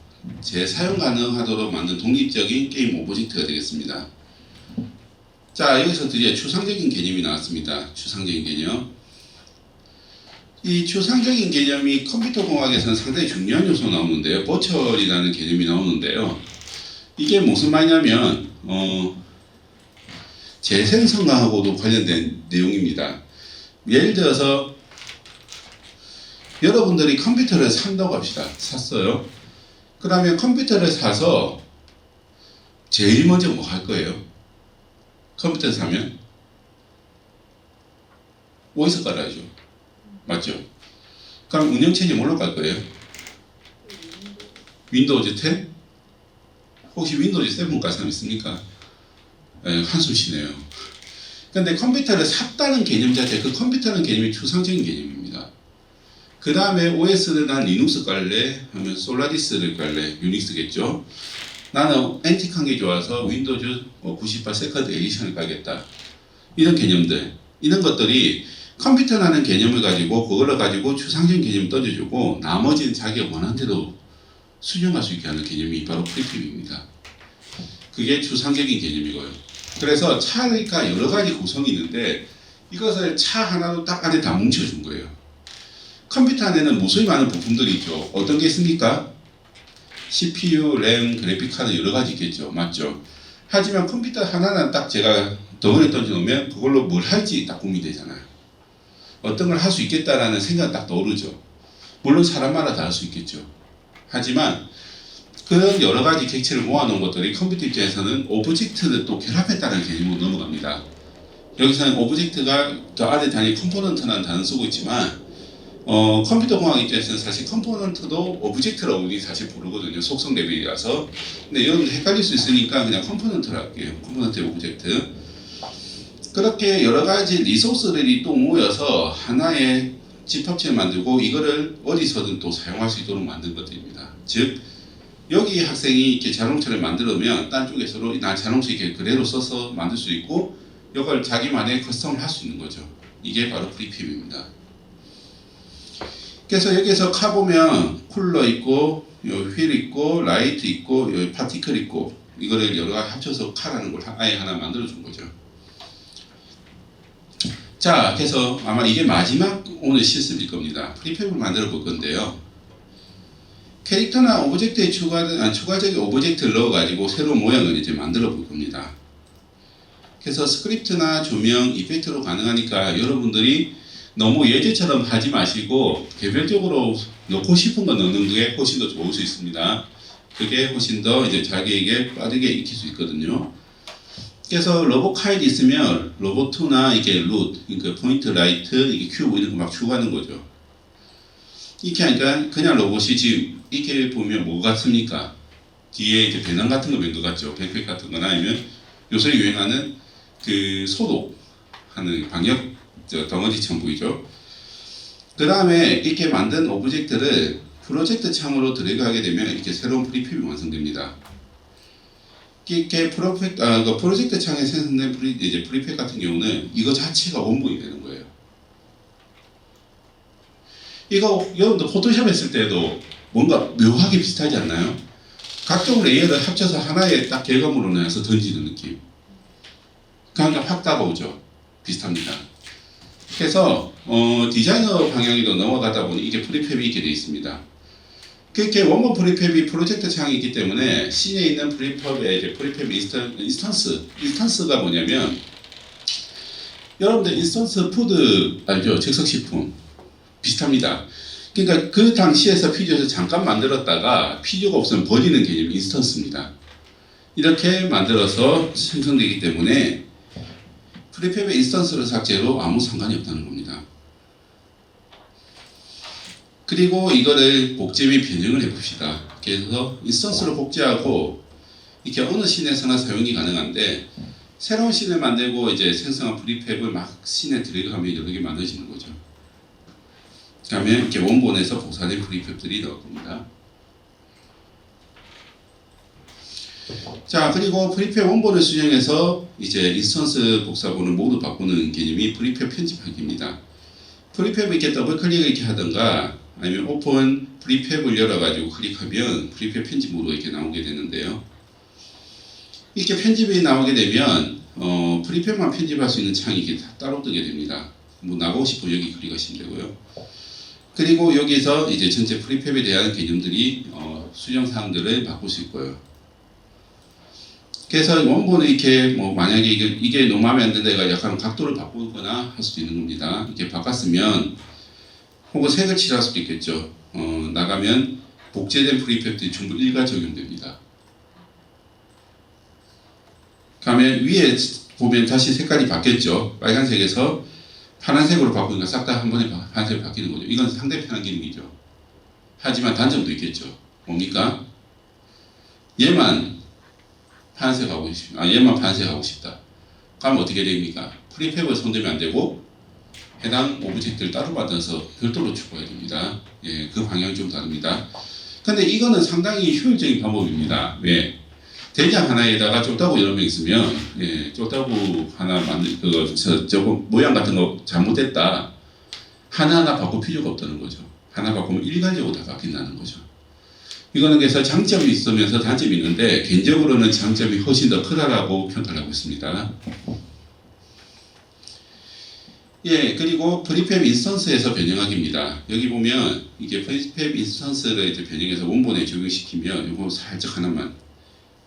재사용 가능하도록 만든 독립적인 게임 오브젝트가 되겠습니다. 자, 여기서 드디어 추상적인 개념이 나왔습니다. 추상적인 개념. 이 추상적인 개념이 컴퓨터 공학에서는 상당히 중요한 요소 나오는데요. 버추얼이라는 개념이 나오는데요. 이게 무슨 말이냐면 재생성하고도 관련된 내용입니다. 예를 들어서 여러분들이 컴퓨터를 산다고 합시다. 샀어요. 그러면 컴퓨터를 사서 제일 먼저 뭐 할 거예요? 컴퓨터 사면 어디서 깔아야죠? 맞죠? 그럼 운영체제 뭘로 깔 거예요? 윈도우즈 10? 혹시 윈도우즈 7 깔 사람 있습니까? 네, 한숨 쉬네요. 근데 컴퓨터를 샀다는 개념 자체, 그 컴퓨터는 개념이 추상적인 개념입니다. 그 다음에 OS를 난 리눅스 깔래? 하면 솔라리스를 깔래? 유닉스겠죠? 나는 앤틱한 게 좋아서 윈도우즈 98 세컨드 에디션을 깔겠다. 이런 개념들, 이런 것들이 컴퓨터라는 개념을 가지고 그걸 가지고 추상적인 개념을 던져주고 나머지는 자기가 원하는 대로 수정할 수 있게 하는 개념이 바로 프리팹입니다. 그게 추상적인 개념이고요. 그래서 차가 여러 가지 구성이 있는데 이것을 차 하나로 딱 안에 다 뭉쳐준 거예요. 컴퓨터 안에는 무수히 많은 부품들이 있죠. 어떤 게 있습니까? CPU, 램, 그래픽카드 여러 가지 있겠죠. 맞죠? 하지만 컴퓨터 하나는 딱 제가 덩어리 던져놓으면 그걸로 뭘 할지 딱 고민되잖아요. 어떤 걸 할 수 있겠다라는 생각이 딱 떠오르죠. 물론 사람마다 다를 수 있겠죠. 하지만 그런 여러 가지 객체를 모아놓은 것들이 컴퓨터 입장에서는 오브젝트를 또 결합했다는 개념으로 넘어갑니다. 여기서는 오브젝트가 저 안에 단위 컴포넌트라는 단어 쓰고 있지만 컴퓨터 공학 입장에서는 사실 컴포넌트도 오브젝트라고 우리 사실 부르거든요. 속성 레벨이라서. 근데 이런 헷갈릴 수 있으니까 그냥 컴포넌트로 할게요. 컴포넌트 오브젝트. 그렇게 여러 가지 리소스들이 또 모여서 하나의 집합체를 만들고 이거를 어디서든 또 사용할 수 있도록 만든 것들입니다. 즉 여기 학생이 이렇게 자동차를 만들면 딴 쪽에서도 나 자동차 이렇게 그대로 써서 만들 수 있고 이걸 자기만의 커스텀을 할 수 있는 거죠. 이게 바로 프리팹입니다. 그래서 여기에서 카 보면 쿨러 있고 휠 있고 라이트 있고 여기 파티클 있고 이거를 여러 가지 합쳐서 카라는 걸 아예 하나 만들어 준 거죠. 자, 그래서 아마 이게 마지막 오늘 실습일 겁니다. 프리팹을 만들어 볼 건데요. 캐릭터나 오브젝트에 추가적인 오브젝트를 넣어가지고 새로운 모양을 이제 만들어 볼 겁니다. 그래서 스크립트나 조명, 이펙트로 가능하니까 여러분들이 너무 예제처럼 하지 마시고 개별적으로 넣고 싶은 거 넣는 게 훨씬 더 좋을 수 있습니다. 그게 훨씬 더 이제 자기에게 빠르게 익힐 수 있거든요. 그래서 로봇 카이드 있으면 로봇2나 이게 룻, 그러니까 포인트 라이트, 이게 큐브 이런 거 막 추가하는 거죠. 이렇게 하니까 그냥 로봇이 지금 이렇게 보면 뭐 같습니까? 뒤에 이제 배낭 같은 거 맨 것 같죠. 백팩 같은 거나 아니면 요새 유행하는 그 소독하는 방역 덩어리처럼 보이죠. 그 다음에 이렇게 만든 오브젝트를 프로젝트 창으로 들어가게 되면 이렇게 새로운 프리팹이 완성됩니다. 이렇게 프로젝트 창에 생성된 프리팹 같은 경우는 이거 자체가 원본이 되는 거예요. 이거 여러분들 포토샵 했을 때도 뭔가 묘하게 비슷하지 않나요? 각종 레이어를 합쳐서 하나의 딱 결과물로 내서 던지는 느낌. 그러니까 확 다가오죠. 비슷합니다. 그래서 디자이너 방향으로 넘어가다 보니 이게 프리팹이 있게 되어 있습니다. 그렇게 원본 프리팹이 프로젝트 창이 있기 때문에 씬에 있는 프리팹의 이제 프리팹 인스턴스가 뭐냐면 여러분들 인스턴스 푸드 알죠? 즉석식품 비슷합니다. 그러니까 그 당시에서 필요해서 잠깐 만들었다가 필요가 없으면 버리는 개념이 인스턴스입니다. 이렇게 만들어서 생성되기 때문에 프리팹의 인스턴스를 삭제로 아무 상관이 없다는 겁니다. 그리고 이거를 복제 및 변형을 해봅시다. 그래서 인스턴스로 복제하고 이렇게 어느 씬에서나 사용이 가능한데 새로운 씬을 만들고 이제 생성한 프리팹을 막 씬에 들어가면 여러 개 만들어지는 거죠. 그러면 이렇게 원본에서 복사된 프리팹들이 나올 겁니다. 자, 그리고 프리팹 원본을 수정해서 이제 인스턴스 복사본을 모두 바꾸는 개념이 프리팹 편집하기입니다. 프리팹을 이렇게 더블 클릭을 이렇게 하던가 아니면 오픈 프리팹을 열어가지고 클릭하면 프리팹 편집으로 이렇게 나오게 되는데요. 이렇게 편집이 나오게 되면 프리팹만 편집할 수 있는 창이 이렇게 따로 뜨게 됩니다. 뭐 나가고 싶으면 여기 클릭하시면 되고요. 그리고 여기서 이제 전체 프리팹에 대한 개념들이 수정 사항들을 바꿀 수 있고요. 그래서 원본을 이렇게 뭐 만약에 이게 너무 마음에 안 든다 약간 각도를 바꾸거나 할 수도 있는 겁니다. 이렇게 바꿨으면 혹은 색을 칠할 수도 있겠죠. 나가면 복제된 프리팹들이 전부 일괄 적용됩니다. 가면 위에 보면 다시 색깔이 바뀌었죠. 빨간색에서 파란색으로 바꾸니까 싹 다 한 번에 파란색으로 바뀌는 거죠. 이건 상당히 편한 기능이죠. 하지만 단점도 있겠죠. 뭡니까? 얘만 파란색 하고 싶다. 얘만 파란색 하고 싶다. 그럼 어떻게 됩니까? 프리팹을 손대면 안 되고 해당 오브젝트를 따로 받아서 별도로 추가해야 됩니다. 예, 그 방향이 좀 다릅니다. 근데 이거는 상당히 효율적인 방법입니다. 왜? 대장 하나에다가 쫄따구 여러 명 있으면 예, 쫄따구 하나 만들 저거 모양 같은 거 잘못됐다. 하나하나 바꿀 필요가 없다는 거죠. 하나 바꾸면 일괄적으로 다 바뀐다는 거죠. 이거는 그래서 장점이 있으면서 단점이 있는데 개인적으로는 장점이 훨씬 더 크다라고 평가를 하고 있습니다. 예, 그리고 프리팹 인스턴스에서 변형하기입니다. 여기 보면 이게 프리팹 인스턴스를 이제 변형해서 원본에 적용시키면 이거 살짝 하나만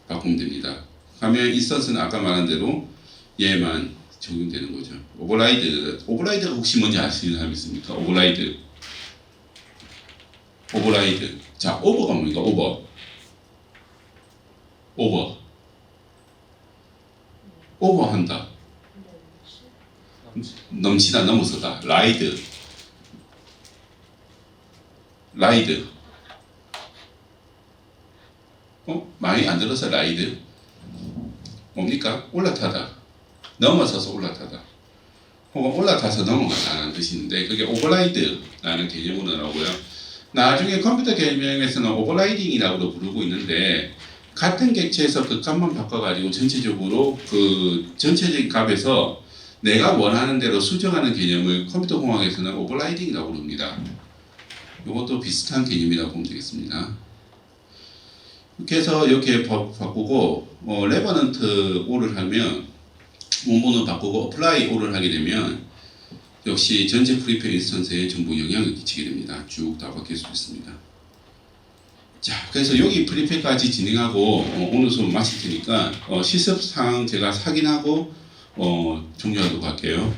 바꾸면 됩니다. 가면 인스턴스는 아까 말한 대로 얘만 적용되는 거죠. 오버라이드가 혹시 뭔지 아시는 사람 있습니까? 오버라이드. 자, 오버가 뭡니까? 오버한다. 넘치다, 넘어서다. 라이드. 많이 안 들어서 라이드. 뭡니까? 올라타다. 넘어서서 올라타다. 혹은 올라타서 넘어가다는 뜻인데 그게 오버라이드라는 개념으로 나오고요. 나중에 컴퓨터 개념에서는 오버라이딩이라고도 부르고 있는데 같은 객체에서 그 값만 바꿔가지고 전체적으로 그 전체적인 값에서 내가 원하는 대로 수정하는 개념을 컴퓨터 공학에서는 오버라이딩이라고 부릅니다. 이것도 비슷한 개념이라고 보면 되겠습니다. 이렇게 해서 이렇게 바꾸고 레버넌트 O를 하면 원본을 바꾸고 어플라이 O를 하게 되면 역시 전체 프리팹 인스턴스에 전부 영향을 끼치게 됩니다. 쭉 다 바뀔 수 있습니다. 자, 그래서 여기 프리팹까지 진행하고 오늘 수업 마칠 테니까 실습상 제가 확인하고 종료하도록 할게요.